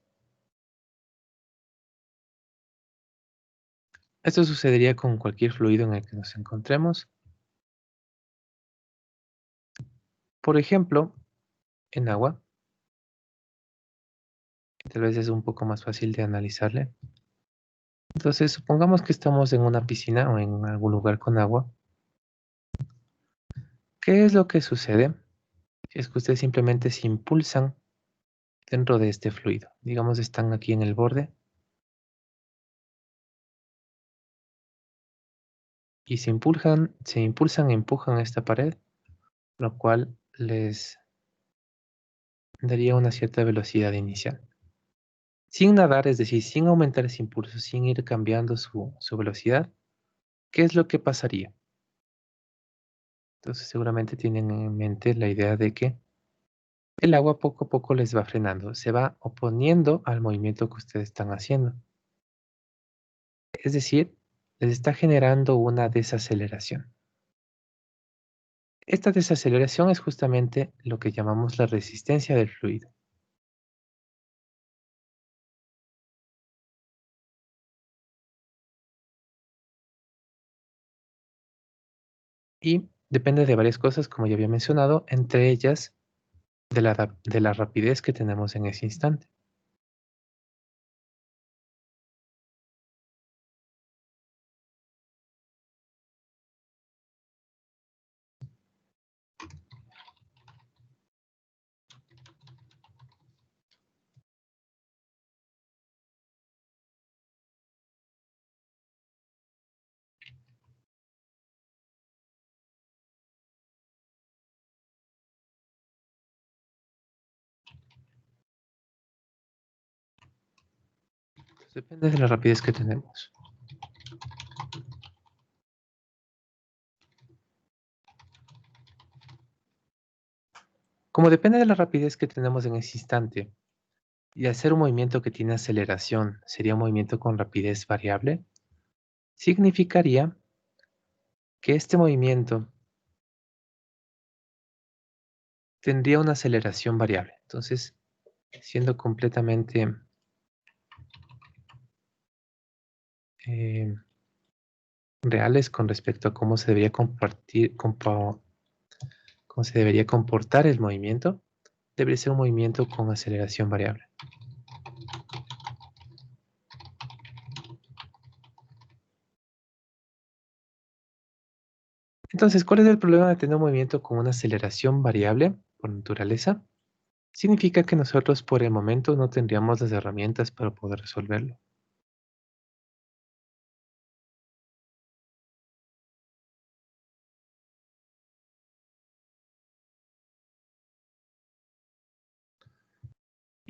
esto sucedería con cualquier fluido en el que nos encontremos. Por ejemplo, en agua, que tal vez es un poco más fácil de analizarle. Entonces, supongamos que estamos en una piscina o en algún lugar con agua. ¿Qué es lo que sucede si es que ustedes simplemente se impulsan dentro de este fluido? Digamos, están aquí en el borde y se impulsan e empujan esta pared, lo cual les daría una cierta velocidad inicial. Sin nadar, es decir, sin aumentar ese impulso, sin ir cambiando su velocidad, ¿Qué es lo que pasaría? Entonces seguramente tienen en mente la idea de que el agua poco a poco les va frenando, se va oponiendo al movimiento que ustedes están haciendo. Es decir, les está generando una desaceleración. Esta desaceleración es justamente lo que llamamos la resistencia del fluido. Y depende de varias cosas, como ya había mencionado, entre ellas de la rapidez que tenemos en ese instante. Entonces, depende de la rapidez que tenemos. Como depende de la rapidez que tenemos en ese instante, y hacer un movimiento que tiene aceleración sería un movimiento con rapidez variable, significaría que este movimiento tendría una aceleración variable. Entonces, siendo completamente eh, reales con respecto a cómo se debería cómo se debería comportar el movimiento, debería ser un movimiento con aceleración variable. Entonces, ¿cuál es el problema de tener un movimiento con una aceleración variable por naturaleza? Significa que nosotros por el momento no tendríamos las herramientas para poder resolverlo.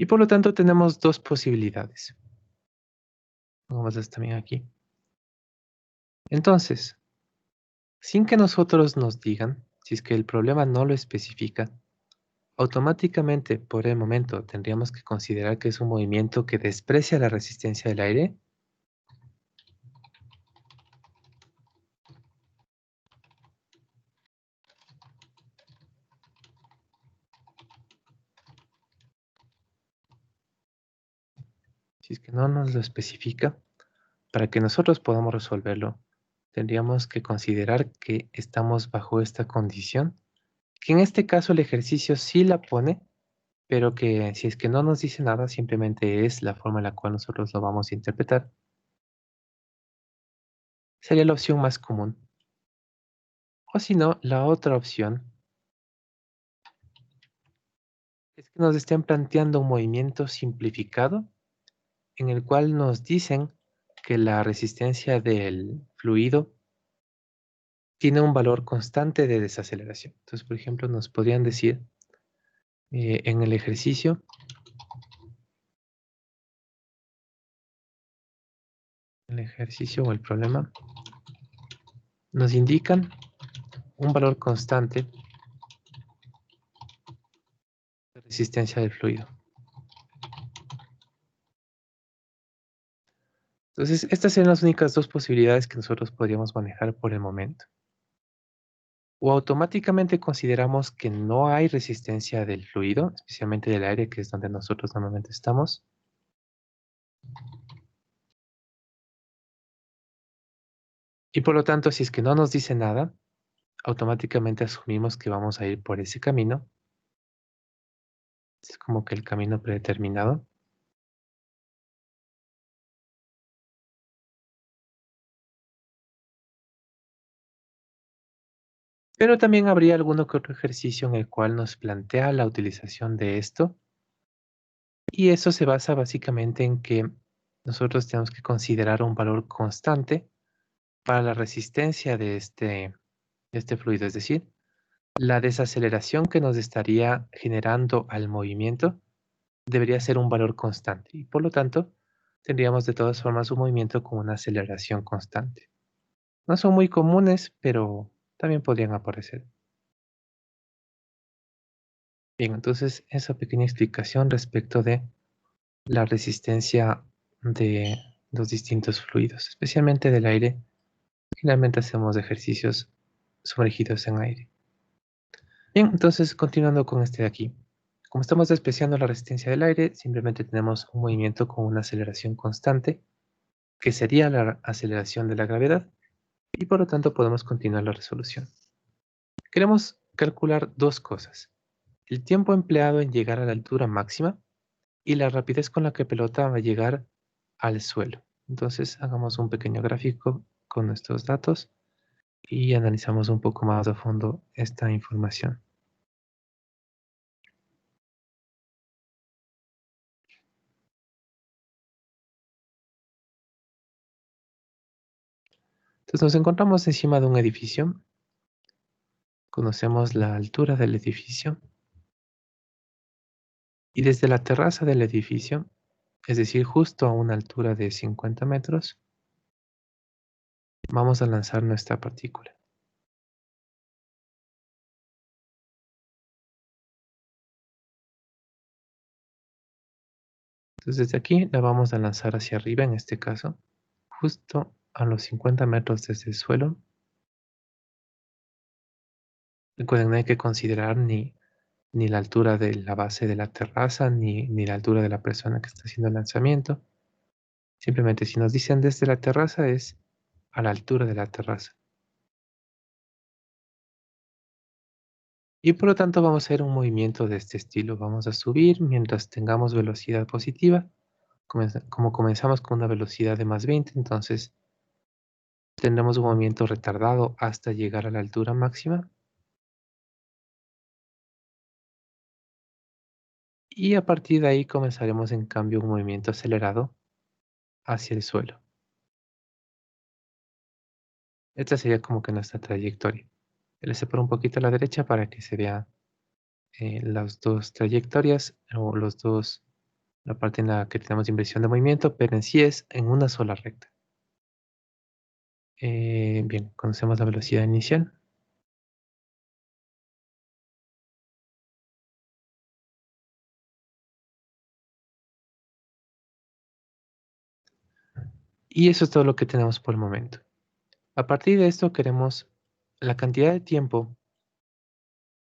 Y por lo tanto tenemos dos posibilidades. Vamos a también aquí. Entonces, sin que nosotros nos digan, si es que el problema no lo especifica, automáticamente por el momento tendríamos que considerar que es un movimiento que desprecia la resistencia del aire. Si es que no nos lo especifica, para que nosotros podamos resolverlo, tendríamos que considerar que estamos bajo esta condición, que en este caso el ejercicio sí la pone, pero que si es que no nos dice nada, simplemente es la forma en la cual nosotros lo vamos a interpretar, sería la opción más común. O si no, la otra opción es que nos estén planteando un movimiento simplificado en el cual nos dicen que la resistencia del fluido tiene un valor constante de desaceleración. Entonces, por ejemplo, nos podrían decir en el ejercicio o el problema, nos indican un valor constante de resistencia del fluido. Entonces, estas serían las únicas dos posibilidades que nosotros podríamos manejar por el momento. O automáticamente consideramos que no hay resistencia del fluido, especialmente del aire, que es donde nosotros normalmente estamos. Y por lo tanto, si es que no nos dice nada, automáticamente asumimos que vamos a ir por ese camino. Es como que el camino predeterminado. Pero también habría alguno que otro ejercicio en el cual nos plantea la utilización de esto. Y eso se basa básicamente en que nosotros tenemos que considerar un valor constante para la resistencia de este fluido. Es decir, la desaceleración que nos estaría generando al movimiento debería ser un valor constante. Y por lo tanto, tendríamos de todas formas un movimiento con una aceleración constante. No son muy comunes, pero también podrían aparecer. Bien, entonces esa pequeña explicación respecto de la resistencia de los distintos fluidos, especialmente del aire. Finalmente hacemos ejercicios sumergidos en aire. Bien, entonces continuando con este de aquí. Como estamos despreciando la resistencia del aire, simplemente tenemos un movimiento con una aceleración constante, que sería la aceleración de la gravedad, y por lo tanto podemos continuar la resolución. Queremos calcular dos cosas: el tiempo empleado en llegar a la altura máxima y la rapidez con la que pelota va a llegar al suelo. Entonces hagamos un pequeño gráfico con nuestros datos y analizamos un poco más a fondo esta información. Entonces nos encontramos encima de un edificio, conocemos la altura del edificio y desde la terraza del edificio, es decir, justo a una altura de 50 metros, vamos a lanzar nuestra partícula. Entonces desde aquí la vamos a lanzar hacia arriba, en este caso, justo a los 50 metros desde el suelo. Recuerden, no hay que considerar ni la altura de la base de la terraza, ni la altura de la persona que está haciendo el lanzamiento. Simplemente si nos dicen desde la terraza es a la altura de la terraza. Y por lo tanto vamos a hacer un movimiento de este estilo. Vamos a subir mientras tengamos velocidad positiva. Como comenzamos con una velocidad de más 20, entonces tendremos un movimiento retardado hasta llegar a la altura máxima. Y a partir de ahí comenzaremos en cambio un movimiento acelerado hacia el suelo. Esta sería como que nuestra trayectoria. Le separo un poquito a la derecha para que se vea las dos trayectorias o la parte en la que tenemos inversión de movimiento, pero en sí es en una sola recta. Bien, conocemos la velocidad inicial. Y eso es todo lo que tenemos por el momento. A partir de esto queremos la cantidad de tiempo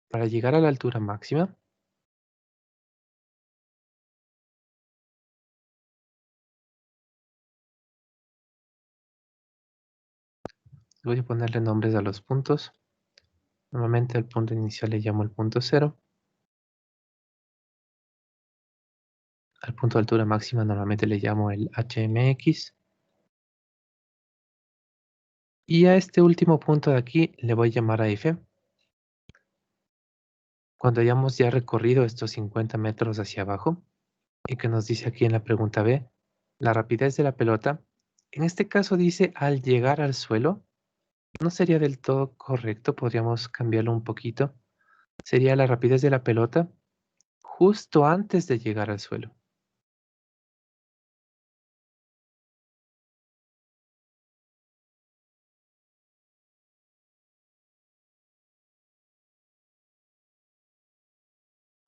para llegar a la altura máxima. Voy a ponerle nombres a los puntos. Normalmente al punto inicial le llamo el punto cero. Al punto de altura máxima normalmente le llamo el HMX. Y a este último punto de aquí le voy a llamar a F. Cuando hayamos ya recorrido estos 50 metros hacia abajo, y que nos dice aquí en la pregunta B, la rapidez de la pelota, en este caso dice al llegar al suelo, no sería del todo correcto, podríamos cambiarlo un poquito. Sería la rapidez de la pelota justo antes de llegar al suelo.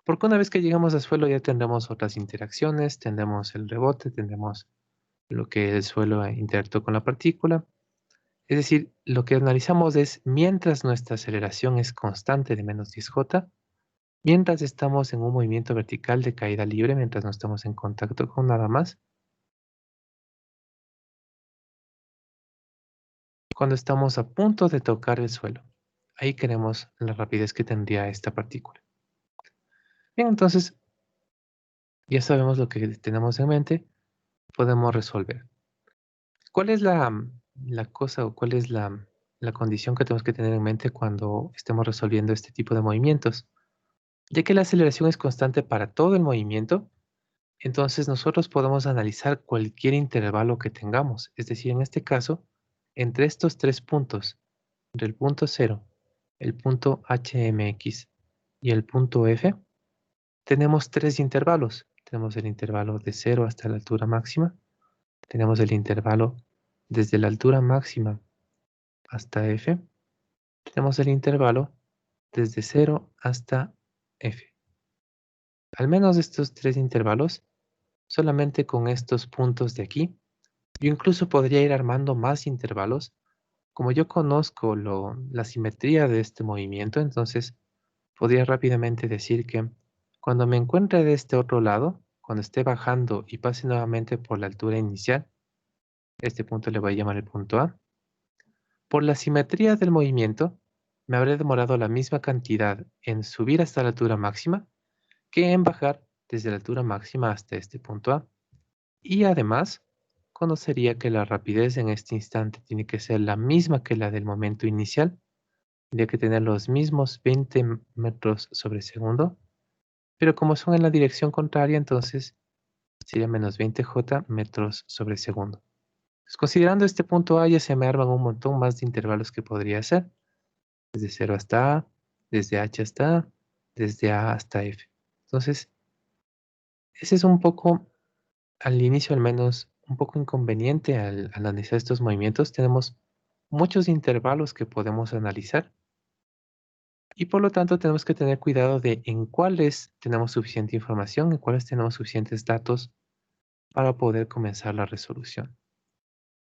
Porque una vez que llegamos al suelo ya tendremos otras interacciones, tendremos el rebote, tendremos lo que el suelo interactuó con la partícula. Es decir, lo que analizamos es mientras nuestra aceleración es constante de menos 10J, mientras estamos en un movimiento vertical de caída libre, mientras no estamos en contacto con nada más, cuando estamos a punto de tocar el suelo. Ahí queremos la rapidez que tendría esta partícula. Bien, entonces ya sabemos lo que tenemos en mente, podemos resolver. ¿Cuál es la cosa o cuál es la condición que tenemos que tener en mente cuando estemos resolviendo este tipo de movimientos? Ya que la aceleración es constante para todo el movimiento, entonces nosotros podemos analizar cualquier intervalo que tengamos. Es decir, en este caso, entre estos tres puntos, entre el punto cero, el punto HMX y el punto F, tenemos tres intervalos. Tenemos el intervalo de cero hasta la altura máxima. Tenemos el intervalo desde la altura máxima hasta f, tenemos el intervalo desde 0 hasta f. Al menos estos tres intervalos, solamente con estos puntos de aquí, yo incluso podría ir armando más intervalos. Como yo conozco la simetría de este movimiento, entonces podría rápidamente decir que cuando me encuentre de este otro lado, cuando esté bajando y pase nuevamente por la altura inicial, este punto le voy a llamar el punto A. Por la simetría del movimiento, me habré demorado la misma cantidad en subir hasta la altura máxima que en bajar desde la altura máxima hasta este punto A. Y además, conocería que la rapidez en este instante tiene que ser la misma que la del momento inicial, tendría que tener los mismos 20 metros sobre segundo, pero como son en la dirección contraria, entonces sería menos 20 j metros sobre segundo. Pues considerando este punto A, ya se me arman un montón más de intervalos que podría hacer, desde 0 hasta A, desde H hasta A, desde A hasta F. Entonces, ese es un poco, al inicio al menos, un poco inconveniente al analizar estos movimientos. Tenemos muchos intervalos que podemos analizar y por lo tanto tenemos que tener cuidado de en cuáles tenemos suficiente información, en cuáles tenemos suficientes datos para poder comenzar la resolución.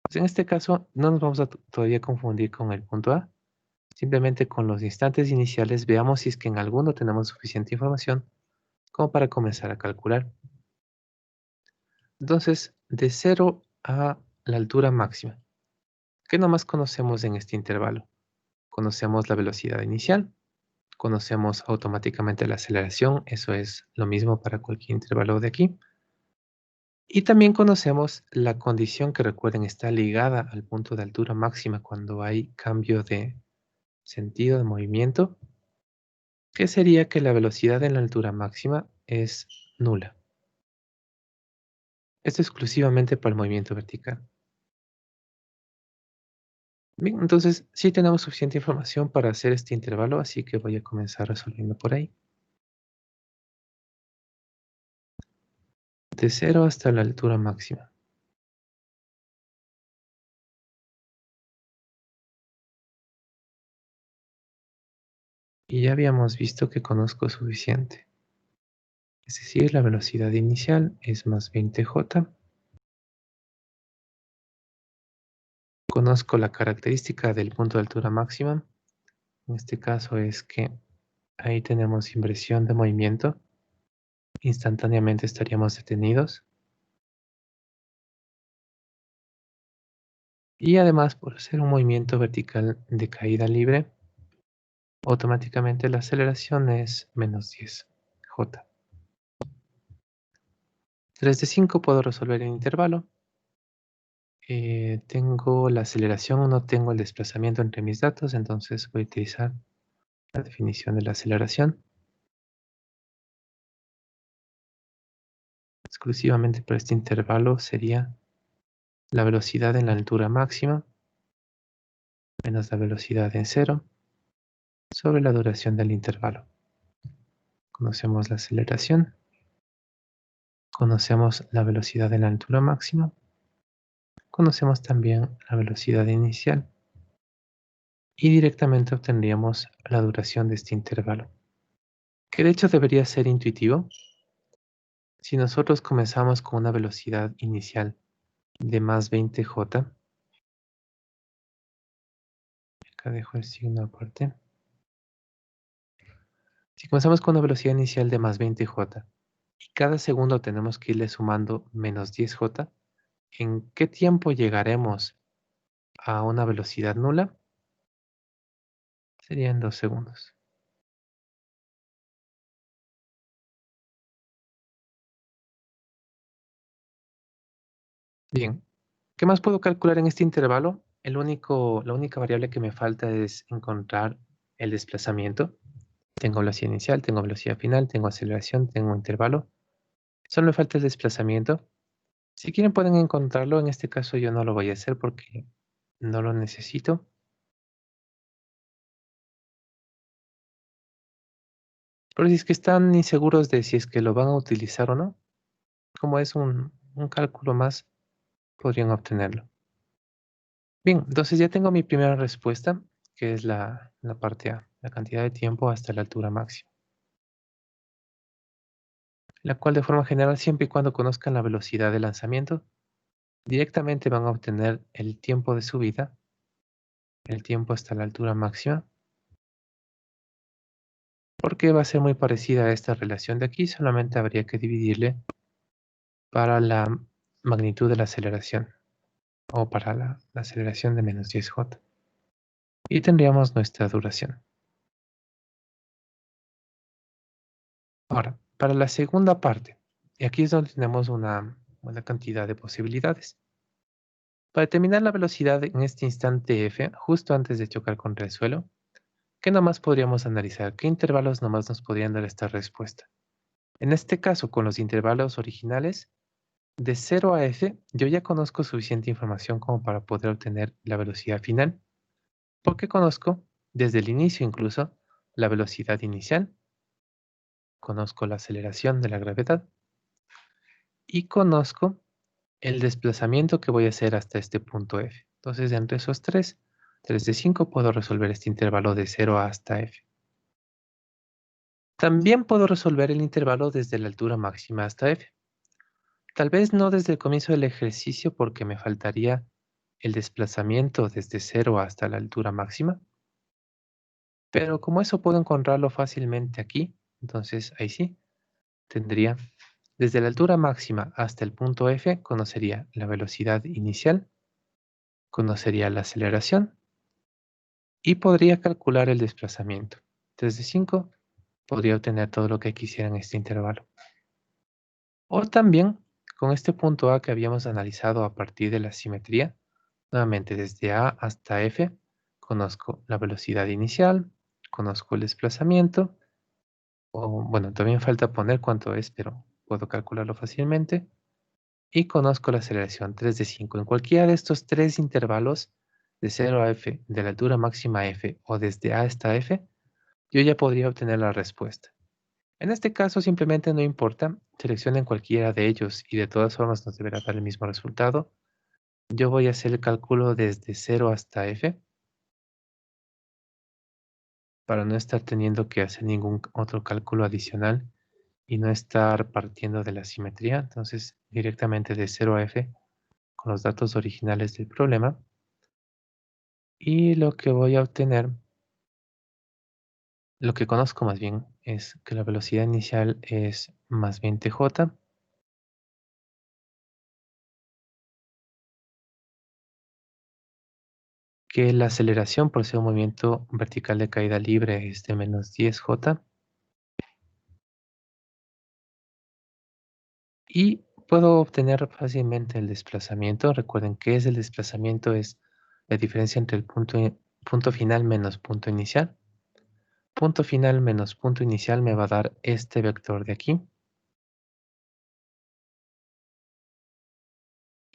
Pues en este caso no nos vamos a todavía confundir con el punto A, simplemente con los instantes iniciales veamos si es que en alguno tenemos suficiente información como para comenzar a calcular. Entonces, de 0 a la altura máxima, ¿qué nomás conocemos en este intervalo? Conocemos la velocidad inicial, conocemos automáticamente la aceleración, eso es lo mismo para cualquier intervalo de aquí. Y también conocemos la condición que recuerden está ligada al punto de altura máxima cuando hay cambio de sentido de movimiento, que sería que la velocidad en la altura máxima es nula. Esto exclusivamente para el movimiento vertical. Bien, entonces sí tenemos suficiente información para hacer este intervalo, así que voy a comenzar resolviendo por ahí. De 0 hasta la altura máxima. Y ya habíamos visto que conozco suficiente. Es decir, la velocidad inicial es más 20j. Conozco la característica del punto de altura máxima. En este caso es que ahí tenemos inversión de movimiento. Instantáneamente estaríamos detenidos. Y además, por ser un movimiento vertical de caída libre, automáticamente la aceleración es menos 10j. 3 de 5 puedo resolver en intervalo. Tengo la aceleración, no tengo el desplazamiento entre mis datos, entonces voy a utilizar la definición de la aceleración. Exclusivamente para este intervalo sería la velocidad en la altura máxima menos la velocidad en cero sobre la duración del intervalo. Conocemos la aceleración, conocemos la velocidad en la altura máxima, conocemos también la velocidad inicial y directamente obtendríamos la duración de este intervalo, que de hecho debería ser intuitivo. Si nosotros comenzamos con una velocidad inicial de más 20j, acá dejo el signo aparte. Si comenzamos con una velocidad inicial de más 20j y cada segundo tenemos que irle sumando menos 10j, ¿en qué tiempo llegaremos a una velocidad nula? Serían 2 segundos. Bien, ¿qué más puedo calcular en este intervalo? La única variable que me falta es encontrar el desplazamiento. Tengo velocidad inicial, tengo velocidad final, tengo aceleración, tengo intervalo. Solo me falta el desplazamiento. Si quieren pueden encontrarlo, en este caso yo no lo voy a hacer porque no lo necesito. Pero si es que están inseguros de si es que lo van a utilizar o no, como es un cálculo más, podrían obtenerlo. Bien, entonces ya tengo mi primera respuesta, que es la parte A, la cantidad de tiempo hasta la altura máxima, la cual de forma general, siempre y cuando conozcan la velocidad de lanzamiento, directamente van a obtener el tiempo de subida, el tiempo hasta la altura máxima, porque va a ser muy parecida a esta relación de aquí, solamente habría que dividirle para la magnitud de la aceleración, o para la aceleración de menos 10J. Y tendríamos nuestra duración. Ahora, para la segunda parte, y aquí es donde tenemos una buena cantidad de posibilidades. Para determinar la velocidad en este instante f, justo antes de chocar contra el suelo, ¿qué nomás podríamos analizar? ¿Qué intervalos nomás nos podrían dar esta respuesta? En este caso, con los intervalos originales, de 0 a f, yo ya conozco suficiente información como para poder obtener la velocidad final, porque conozco, desde el inicio incluso, la velocidad inicial, conozco la aceleración de la gravedad y conozco el desplazamiento que voy a hacer hasta este punto f. Entonces, entre esos 3 de 5, puedo resolver este intervalo de 0 hasta f. También puedo resolver el intervalo desde la altura máxima hasta f. Tal vez no desde el comienzo del ejercicio porque me faltaría el desplazamiento desde 0 hasta la altura máxima, pero como eso puedo encontrarlo fácilmente aquí, entonces ahí sí, tendría desde la altura máxima hasta el punto f, conocería la velocidad inicial, conocería la aceleración y podría calcular el desplazamiento. 3 de 5 podría obtener todo lo que quisiera en este intervalo. O también, con este punto A que habíamos analizado a partir de la simetría, nuevamente desde A hasta F, conozco la velocidad inicial, conozco el desplazamiento, o bueno, también falta poner cuánto es, pero puedo calcularlo fácilmente, y conozco la aceleración 3 de 5. En cualquiera de estos tres intervalos, de 0 a F, de la altura máxima F o desde A hasta F, yo ya podría obtener la respuesta. En este caso simplemente no importa, seleccionen cualquiera de ellos y de todas formas nos deberá dar el mismo resultado. Yo voy a hacer el cálculo desde 0 hasta f para no estar teniendo que hacer ningún otro cálculo adicional y no estar partiendo de la simetría. Entonces directamente de 0 a f con los datos originales del problema. Y lo que voy a obtener, lo que conozco más bien, es que la velocidad inicial es más 20j. Que la aceleración por ser un movimiento vertical de caída libre es de menos 10j. Y puedo obtener fácilmente el desplazamiento. Recuerden que es el desplazamiento, es la diferencia entre el punto final menos punto inicial. Punto final menos punto inicial me va a dar este vector de aquí.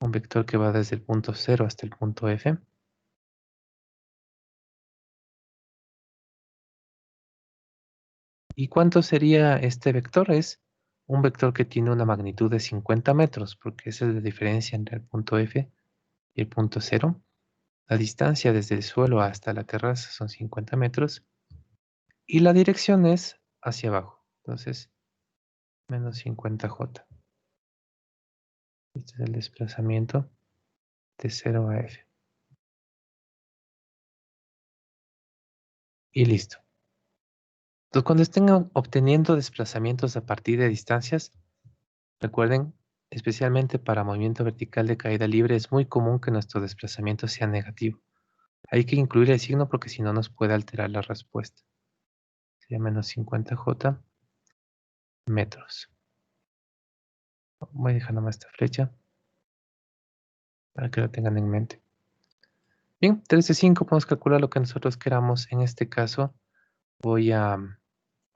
Un vector que va desde el punto 0 hasta el punto F. ¿Y cuánto sería este vector? Es un vector que tiene una magnitud de 50 metros, porque esa es la diferencia entre el punto F y el punto 0. La distancia desde el suelo hasta la terraza son 50 metros y la dirección es hacia abajo. Entonces, menos 50j. Este es el desplazamiento de 0 a f. Y listo. Entonces, cuando estén obteniendo desplazamientos a partir de distancias, recuerden, especialmente para movimiento vertical de caída libre, es muy común que nuestro desplazamiento sea negativo. Hay que incluir el signo porque si no nos puede alterar la respuesta. Sería menos 50j metros. Voy dejando más esta flecha para que lo tengan en mente. Bien, 3 de 5 podemos calcular lo que nosotros queramos. En este caso voy a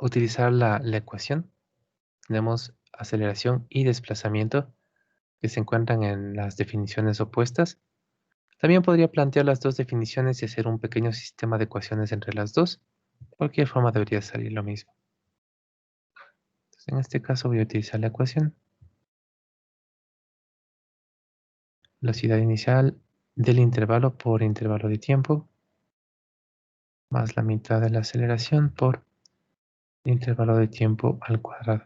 utilizar la ecuación. Tenemos aceleración y desplazamiento que se encuentran en las definiciones opuestas. También podría plantear las dos definiciones y hacer un pequeño sistema de ecuaciones entre las dos. De cualquier forma debería salir lo mismo. Entonces, en este caso voy a utilizar la ecuación. Velocidad inicial del intervalo por intervalo de tiempo más la mitad de la aceleración por intervalo de tiempo al cuadrado.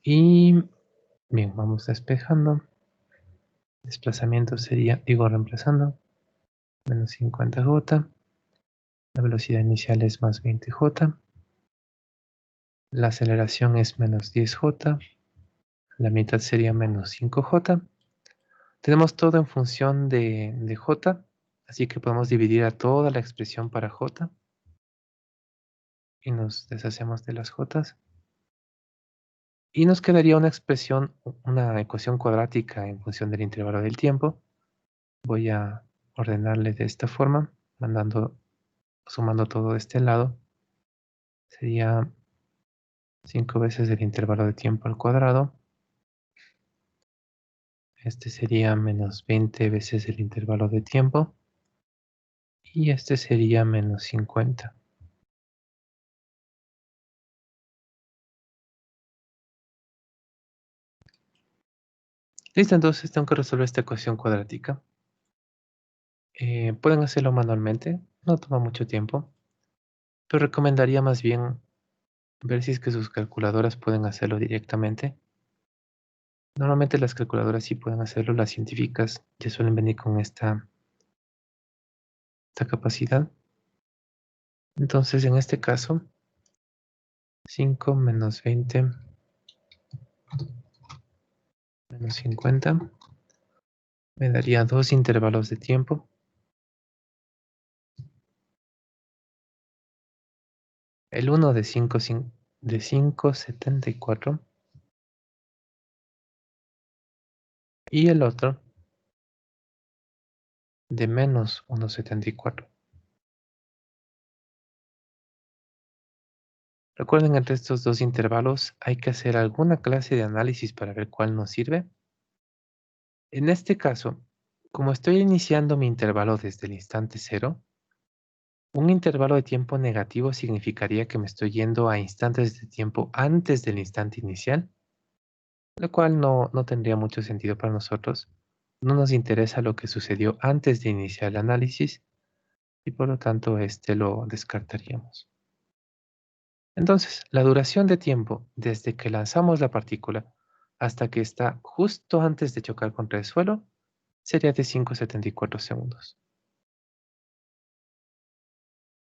Y bien, vamos despejando. Desplazamiento sería, reemplazando, menos 50J. La velocidad inicial es más 20J. La aceleración es menos 10J. La mitad sería menos 5J. Tenemos todo en función de J, así que podemos dividir a toda la expresión para J y nos deshacemos de las J. Y nos quedaría una expresión, una ecuación cuadrática en función del intervalo del tiempo. Voy a ordenarle de esta forma, sumando todo de este lado. Sería 5 veces el intervalo de tiempo al cuadrado. Este sería menos 20 veces el intervalo de tiempo. Y este sería menos 50. Listo, entonces tengo que resolver esta ecuación cuadrática. Pueden hacerlo manualmente, no toma mucho tiempo. Pero recomendaría más bien ver si es que sus calculadoras pueden hacerlo directamente. Normalmente las calculadoras sí pueden hacerlo, las científicas ya suelen venir con esta capacidad. Entonces, en este caso, 5 menos 20 menos 50 me daría dos intervalos de tiempo. El uno de 5,74 y el otro de menos 1,74. Recuerden, entre estos dos intervalos hay que hacer alguna clase de análisis para ver cuál nos sirve. En este caso, como estoy iniciando mi intervalo desde el instante cero, un intervalo de tiempo negativo significaría que me estoy yendo a instantes de tiempo antes del instante inicial, lo cual no tendría mucho sentido para nosotros. No nos interesa lo que sucedió antes de iniciar el análisis y por lo tanto este lo descartaríamos. Entonces, la duración de tiempo desde que lanzamos la partícula hasta que está justo antes de chocar contra el suelo sería de 5,74 segundos.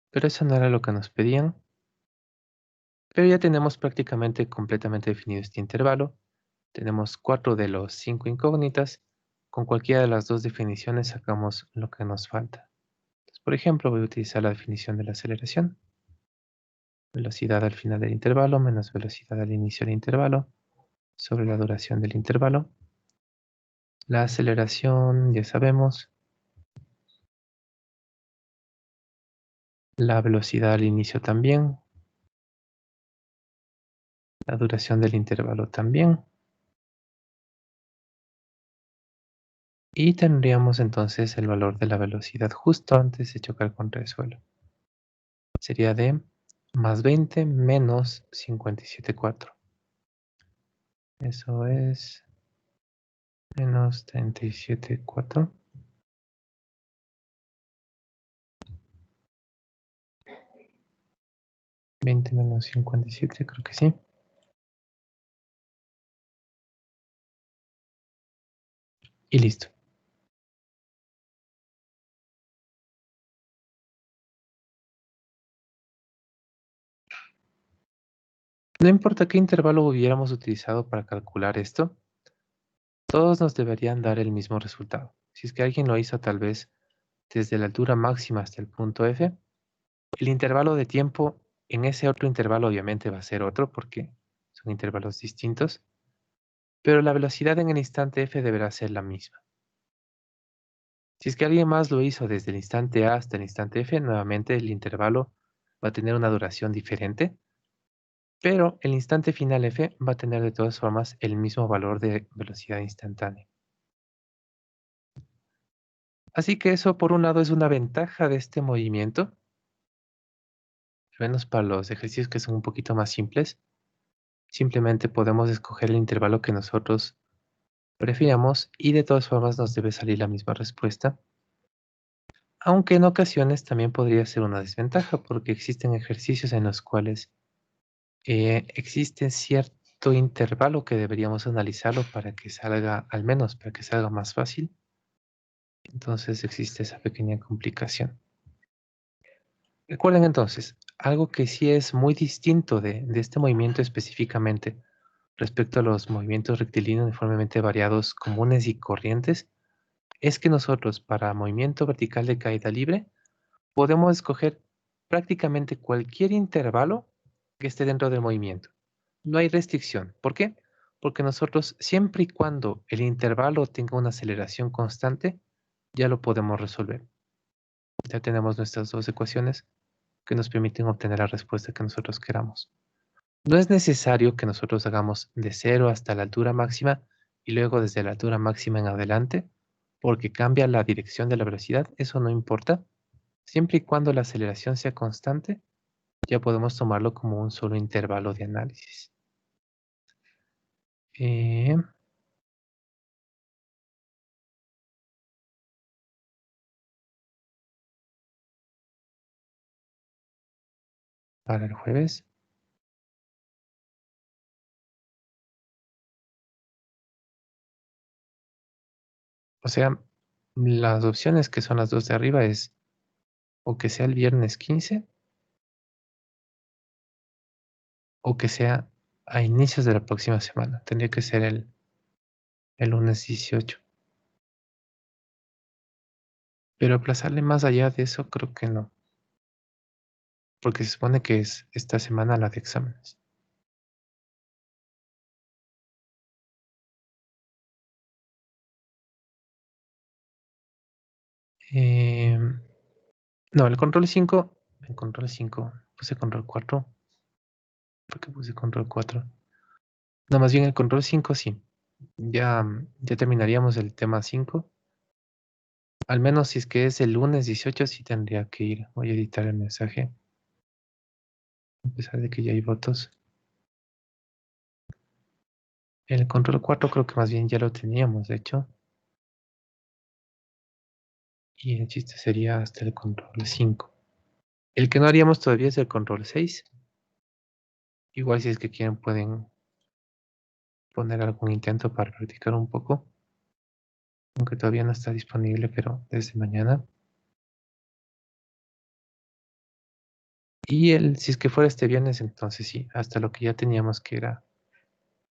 Pero eso no era lo que nos pedían. Pero ya tenemos prácticamente completamente definido este intervalo. Tenemos 4 de los 5 incógnitas. Con cualquiera de las dos definiciones sacamos lo que nos falta. Entonces, por ejemplo, voy a utilizar la definición de la aceleración. Velocidad al final del intervalo menos velocidad al inicio del intervalo sobre la duración del intervalo. La aceleración, ya sabemos. La velocidad al inicio también. La duración del intervalo también. Y tendríamos entonces el valor de la velocidad justo antes de chocar contra el suelo. Sería de más 20 menos 57,4. Eso es menos 37,4. 20 menos 57, creo que sí. Y listo. No importa qué intervalo hubiéramos utilizado para calcular esto, todos nos deberían dar el mismo resultado. Si es que alguien lo hizo tal vez desde la altura máxima hasta el punto F, el intervalo de tiempo en ese otro intervalo obviamente va a ser otro porque son intervalos distintos, pero la velocidad en el instante F deberá ser la misma. Si es que alguien más lo hizo desde el instante A hasta el instante F, nuevamente el intervalo va a tener una duración diferente, pero el instante final F va a tener de todas formas el mismo valor de velocidad instantánea. Así que eso por un lado es una ventaja de este movimiento, al menos para los ejercicios que son un poquito más simples, Simplemente podemos escoger el intervalo que nosotros prefiramos y de todas formas nos debe salir la misma respuesta, aunque en ocasiones también podría ser una desventaja porque existen ejercicios en los cuales existe cierto intervalo que deberíamos analizarlo para que salga, al menos para que salga más fácil. Entonces existe esa pequeña complicación. Recuerden entonces, algo que sí es muy distinto de este movimiento específicamente respecto a los movimientos rectilíneos uniformemente variados comunes y corrientes, es que nosotros para movimiento vertical de caída libre podemos escoger prácticamente cualquier intervalo que esté dentro del movimiento. No hay restricción. ¿Por qué? Porque nosotros, siempre y cuando el intervalo tenga una aceleración constante, ya lo podemos resolver. Ya tenemos nuestras dos ecuaciones que nos permiten obtener la respuesta que nosotros queramos. No es necesario que nosotros hagamos de cero hasta la altura máxima y luego desde la altura máxima en adelante, porque cambia la dirección de la velocidad, eso no importa. Siempre y cuando la aceleración sea constante, ya podemos tomarlo como un solo intervalo de análisis. Eh, para el jueves, o sea, las opciones que son las dos de arriba es o que sea el viernes 15 o que sea a inicios de la próxima semana. Tendría que ser el lunes 18. Pero aplazarle más allá de eso creo que no, porque se supone que es esta semana la de exámenes. Em, no, el control 5 puse control 4. ¿Por qué puse control 4? No, más bien el control 5 sí. Ya terminaríamos el tema 5. Al menos si es que es el lunes 18 sí tendría que ir. Voy a editar el mensaje, a pesar de que ya hay votos. El control 4 creo que más bien ya lo teníamos, de hecho. Y el chiste sería hasta el control 5. El que no haríamos todavía es el control 6. Igual si es que quieren pueden poner algún intento para practicar un poco. Aunque todavía no está disponible, pero desde mañana. Y si es que fuera este viernes, entonces sí, hasta lo que ya teníamos que era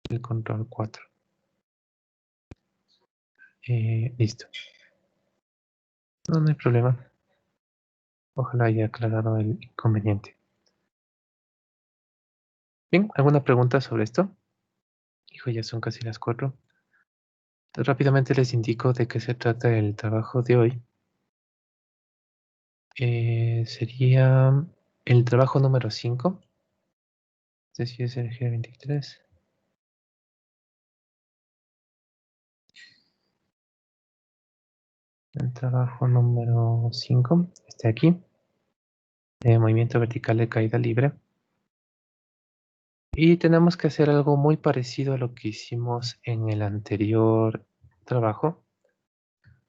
el control 4. Listo. No, no hay problema. Ojalá haya aclarado el inconveniente. Bien, ¿alguna pregunta sobre esto? Hijo, ya son casi las 4. Entonces, rápidamente les indico de qué se trata el trabajo de hoy. Sería el trabajo número 5. Este sí es el G23. El trabajo número 5, este aquí. Movimiento vertical de caída libre. Y tenemos que hacer algo muy parecido a lo que hicimos en el anterior trabajo.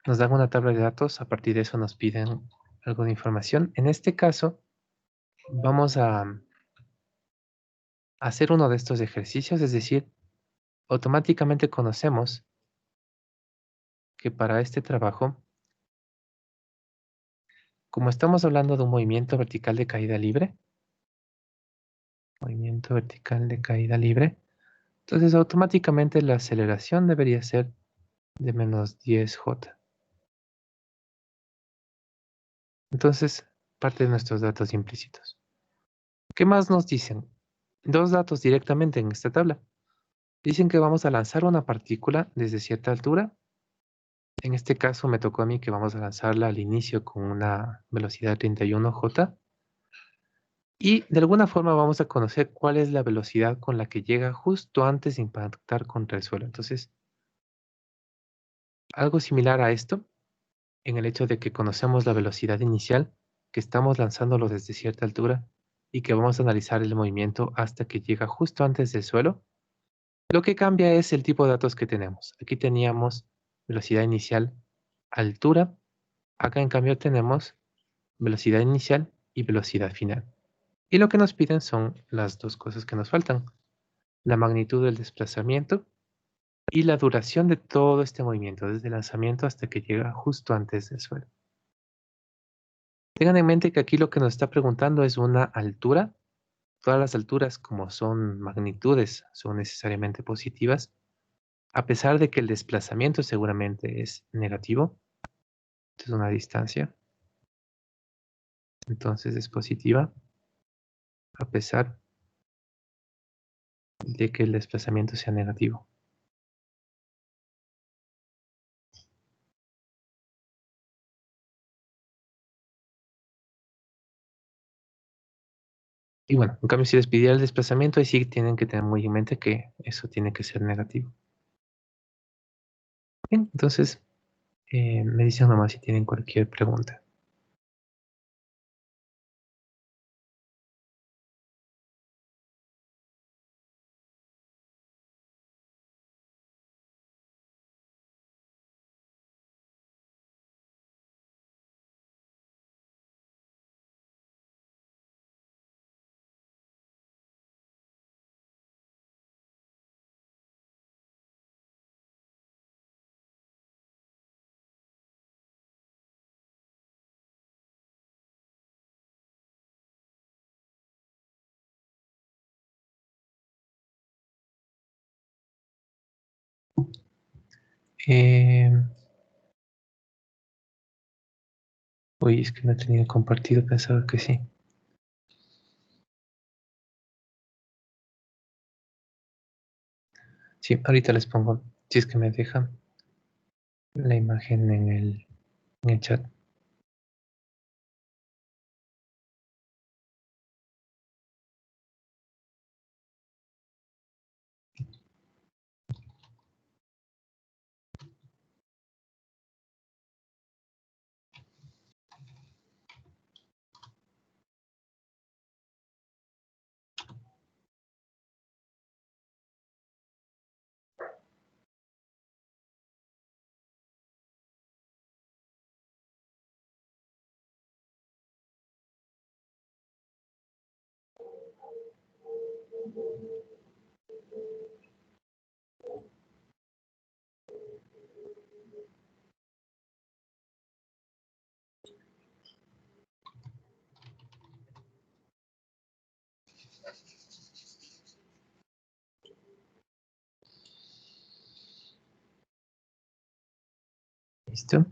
Nos dan una tabla de datos, a partir de eso nos piden algo de información. En este caso, vamos a hacer uno de estos ejercicios, es decir, automáticamente conocemos que para este trabajo, como estamos hablando de un movimiento vertical de caída libre, movimiento vertical de caída libre, entonces automáticamente la aceleración debería ser de menos 10J. Entonces, parte de nuestros datos implícitos. ¿Qué más nos dicen? Dos datos directamente en esta tabla. Dicen que vamos a lanzar una partícula desde cierta altura. En este caso me tocó a mí que vamos a lanzarla al inicio con una velocidad 31J. Y de alguna forma vamos a conocer cuál es la velocidad con la que llega justo antes de impactar contra el suelo. Entonces, algo similar a esto, en el hecho de que conocemos la velocidad inicial, que estamos lanzándolo desde cierta altura, y que vamos a analizar el movimiento hasta que llega justo antes del suelo, lo que cambia es el tipo de datos que tenemos. Aquí teníamos velocidad inicial, altura. Acá en cambio tenemos velocidad inicial y velocidad final. Y lo que nos piden son las dos cosas que nos faltan: la magnitud del desplazamiento y la duración de todo este movimiento, desde el lanzamiento hasta que llega justo antes del suelo. Tengan en mente que aquí lo que nos está preguntando es una altura. Todas las alturas, como son magnitudes, son necesariamente positivas, a pesar de que el desplazamiento seguramente es negativo. Esto es una distancia, entonces es positiva, a pesar de que el desplazamiento sea negativo. Y bueno, en cambio, si les pidiera el desplazamiento, ahí sí tienen que tener muy en mente que eso tiene que ser negativo. Bien, entonces me dicen nomás si tienen cualquier pregunta. Eh, Uy, es que no tenía compartido, pensaba que sí. Sí, ahorita les pongo, si es que me dejan, la imagen en el chat. ¿Listo?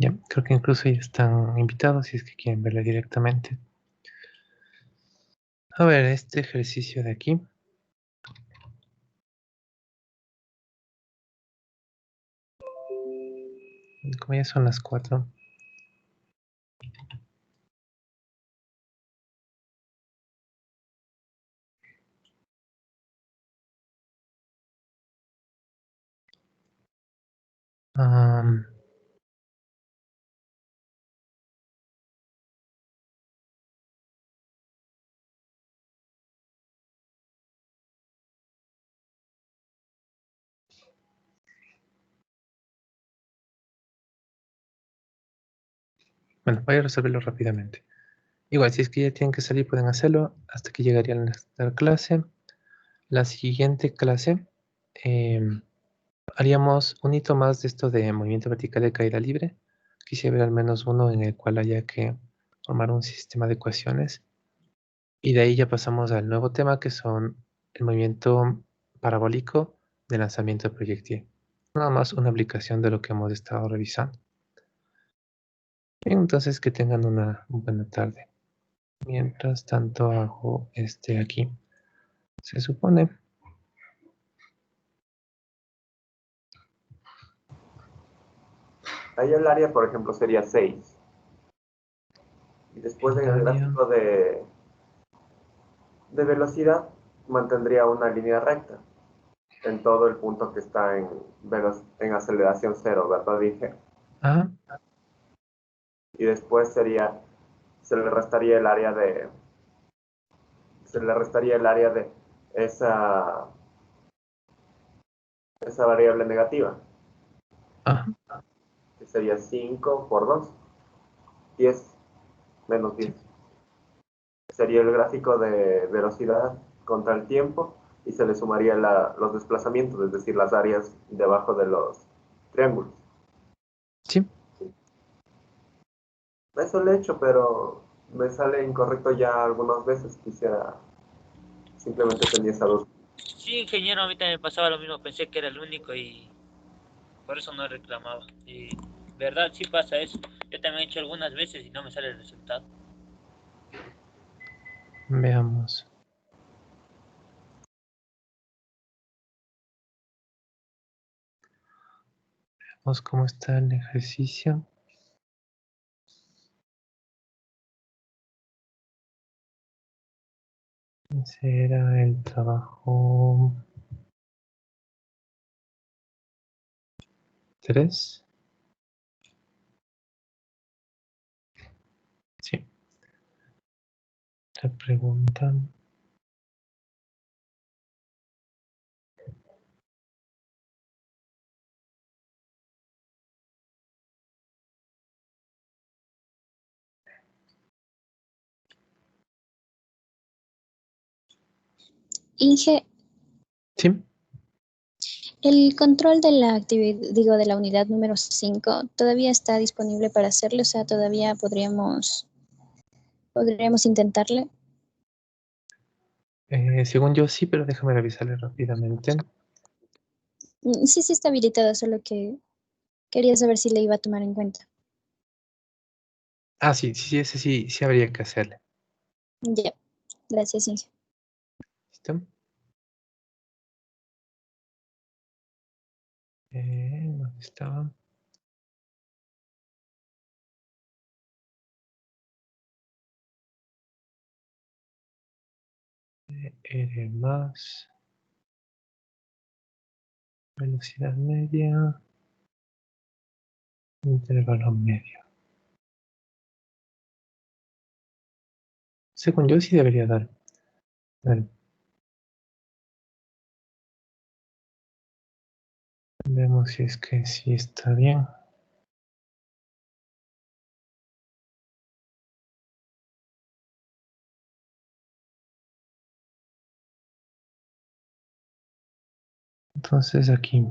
Ya, creo que incluso ya están invitados si es que quieren verla directamente. A ver, este ejercicio de aquí. Como ya son las 4. Bueno, voy a resolverlo rápidamente. Igual, si es que ya tienen que salir, pueden hacerlo hasta que llegarían a la clase. La siguiente clase haríamos un hito más de esto de movimiento vertical de caída libre. Quisiera ver al menos uno en el cual haya que formar un sistema de ecuaciones. Y de ahí ya pasamos al nuevo tema que son el movimiento parabólico de lanzamiento de proyectil. Nada más una aplicación de lo que hemos estado revisando. Bien, entonces que tengan una buena tarde. Mientras tanto hago aquí. Se supone. Ahí el área, por ejemplo, sería 6. Y después en El el área. gráfico de velocidad mantendría una línea recta en todo el punto que está en aceleración cero, ¿verdad? Dije. Ah, Y después se le restaría el área de esa, esa variable negativa, ah, que sería 5 por 2, 10 menos sí. 10. Sería el gráfico de velocidad contra el tiempo y se le sumaría los desplazamientos, es decir, las áreas debajo de los triángulos. Sí. Eso lo he hecho, pero me sale incorrecto ya algunas veces. Quisiera, simplemente tenía esa duda. Sí, ingeniero, a mí también me pasaba lo mismo, pensé que era el único y por eso no reclamaba. Y verdad, sí pasa eso. Yo también he hecho algunas veces y no me sale el resultado. Veamos. Veamos cómo está el ejercicio. Ese era el trabajo 3. Sí. Te preguntan. Inge, Sí. el control de la actividad, digo, de la unidad número 5, ¿todavía está disponible para hacerlo? O sea, todavía podríamos intentarle. Según yo sí, pero déjame revisarle rápidamente. Sí, sí está habilitado, solo que quería saber si le iba a tomar en cuenta. Ah, sí, sí, ese sí, sí habría que hacerle. Ya, gracias, Inge. ¿Listo? ¿Dónde estaba? R más velocidad media, intervalo medio. Según yo sí debería dar. Vale. Vemos si es que sí está bien. Entonces aquí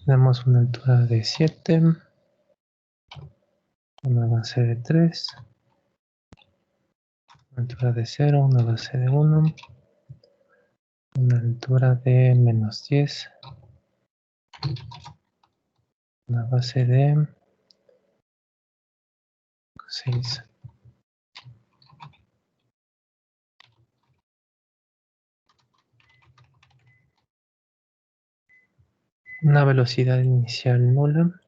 tenemos una altura de 7, una base de 3, una altura de 0, una base de 1, una altura de menos 10, una base de 6. Una velocidad inicial nula.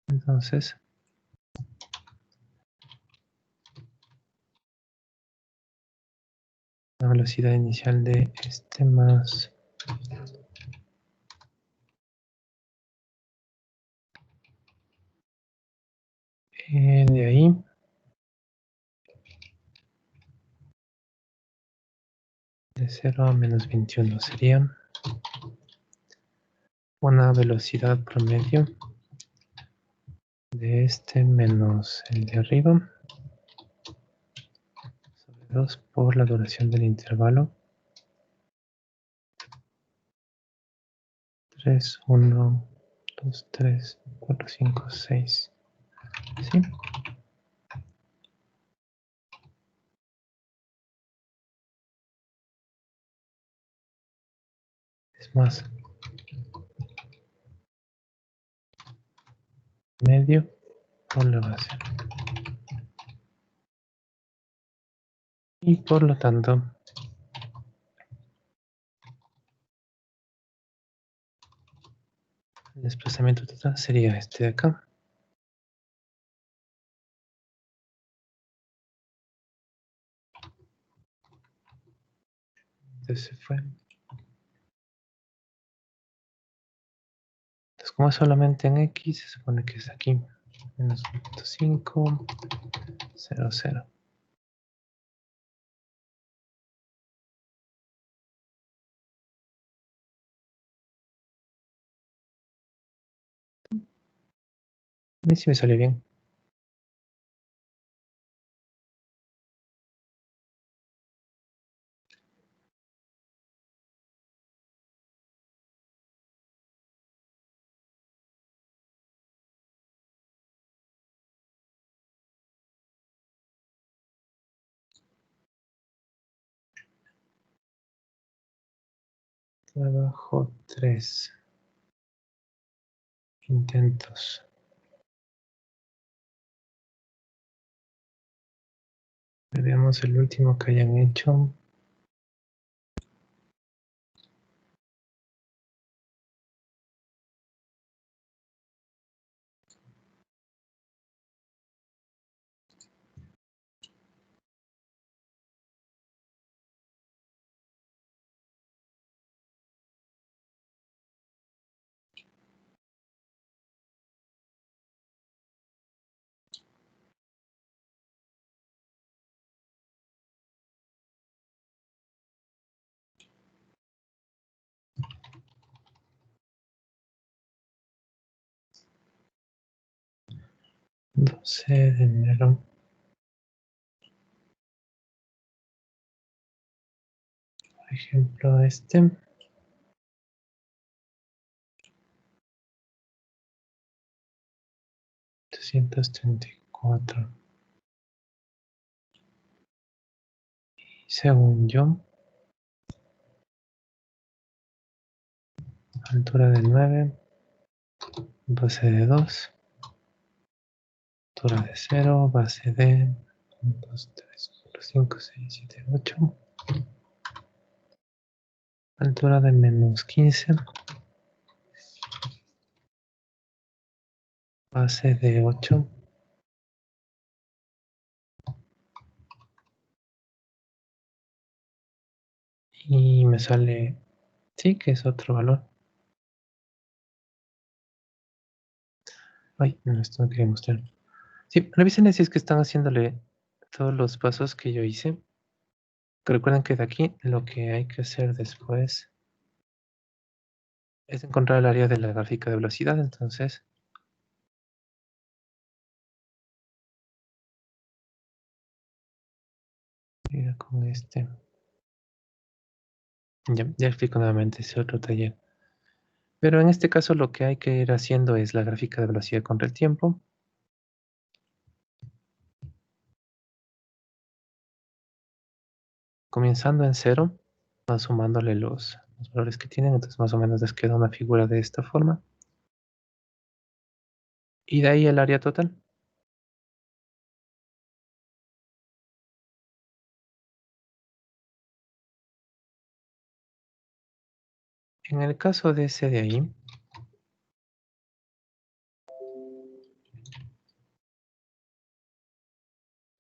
Entonces, la velocidad inicial de más De ahí de 0 a menos 21 sería una velocidad promedio de este menos el de arriba sobre 2 por la duración del intervalo 3, 1, 2, 3, 4, 5, 6. ¿Sí? Es más, medio por la base. Y por lo tanto, el desplazamiento total sería este de acá. Entonces se fue. Entonces, como es solamente en X, se supone que es aquí. Menos 1.5, 0, 0. A mí sí me salió bien. Trabajo 3 intentos. Veamos el último que hayan hecho. Doce de enero. Por ejemplo, este. 834. Y según yo, altura de 9, base de 2, altura de 0, base de 1, 2, 3, 4, 5, 6, 7, 8, altura de menos 15, base de 8, y me sale, sí, que es otro valor. Ay, no, esto no quería mostrar. Sí, revisen si es que están haciéndole todos los pasos que yo hice. Recuerden que de aquí lo que hay que hacer después es encontrar el área de la gráfica de velocidad. Entonces, mira con este. Ya explico nuevamente ese otro taller. Pero en este caso lo que hay que ir haciendo es la gráfica de velocidad contra el tiempo. Comenzando en 0, van sumándole los valores que tienen. Entonces más o menos les queda una figura de esta forma. Y de ahí el área total. En el caso de ese de ahí,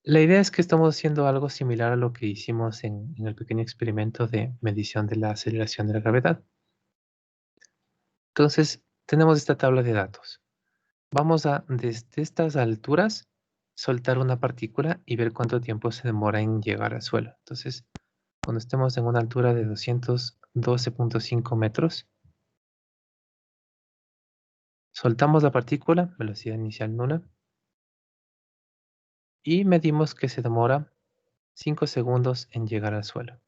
la idea es que estamos haciendo algo similar a lo que hicimos en el pequeño experimento de medición de la aceleración de la gravedad. Entonces, tenemos esta tabla de datos. Vamos a, desde estas alturas, soltar una partícula y ver cuánto tiempo se demora en llegar al suelo. Entonces, cuando estemos en una altura de 212.5 metros, soltamos la partícula, velocidad inicial nula, y medimos que se demora 5 segundos en llegar al suelo.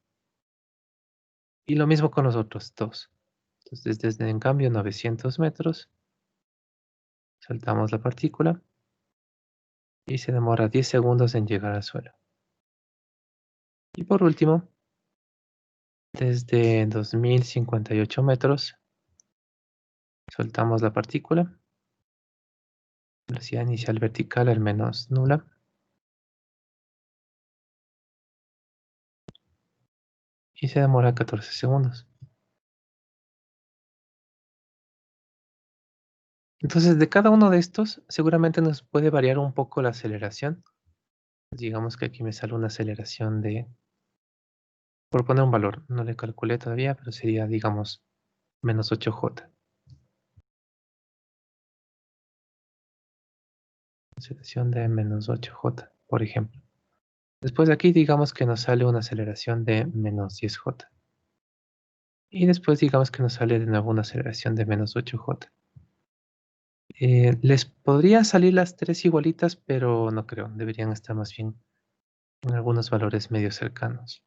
Y lo mismo con los otros dos. Entonces, desde en cambio 900 metros, soltamos la partícula y se demora 10 segundos en llegar al suelo. Y por último, desde 2058 metros, soltamos la partícula, velocidad inicial vertical al menos nula, y se demora 14 segundos. Entonces, de cada uno de estos, seguramente nos puede variar un poco la aceleración. Digamos que aquí me sale una aceleración de, por poner un valor, no le calculé todavía, pero sería, digamos, menos 8J. Aceleración de menos 8J, por ejemplo. Después de aquí, digamos que nos sale una aceleración de menos 10J. Y después, digamos que nos sale de nuevo una aceleración de menos 8J. Les podría salir las tres igualitas, pero no creo. Deberían estar más bien en algunos valores medio cercanos.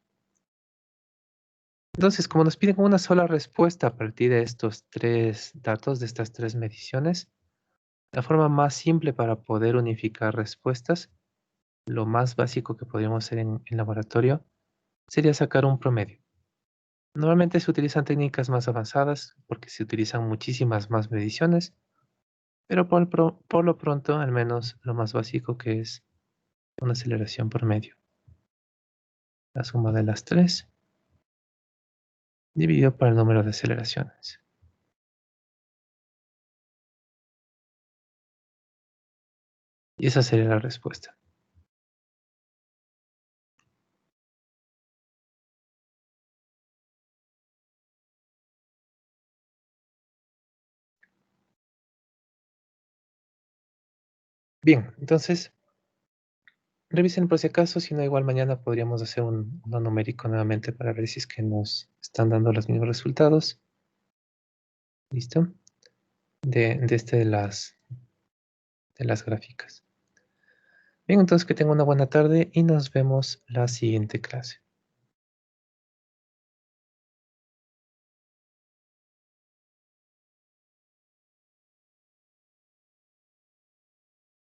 Entonces, como nos piden una sola respuesta a partir de estos tres datos, de estas tres mediciones, la forma más simple para poder unificar respuestas, lo más básico que podríamos hacer en laboratorio, sería sacar un promedio. Normalmente se utilizan técnicas más avanzadas porque se utilizan muchísimas más mediciones, pero por lo pronto, al menos lo más básico que es una aceleración promedio. La suma de las tres dividido por el número de aceleraciones. Y esa sería la respuesta. Bien, entonces, revisen por si acaso, si no, igual mañana podríamos hacer uno numérico nuevamente para ver si es que nos están dando los mismos resultados. ¿Listo? De las gráficas. Bien, entonces que tengan una buena tarde y nos vemos la siguiente clase.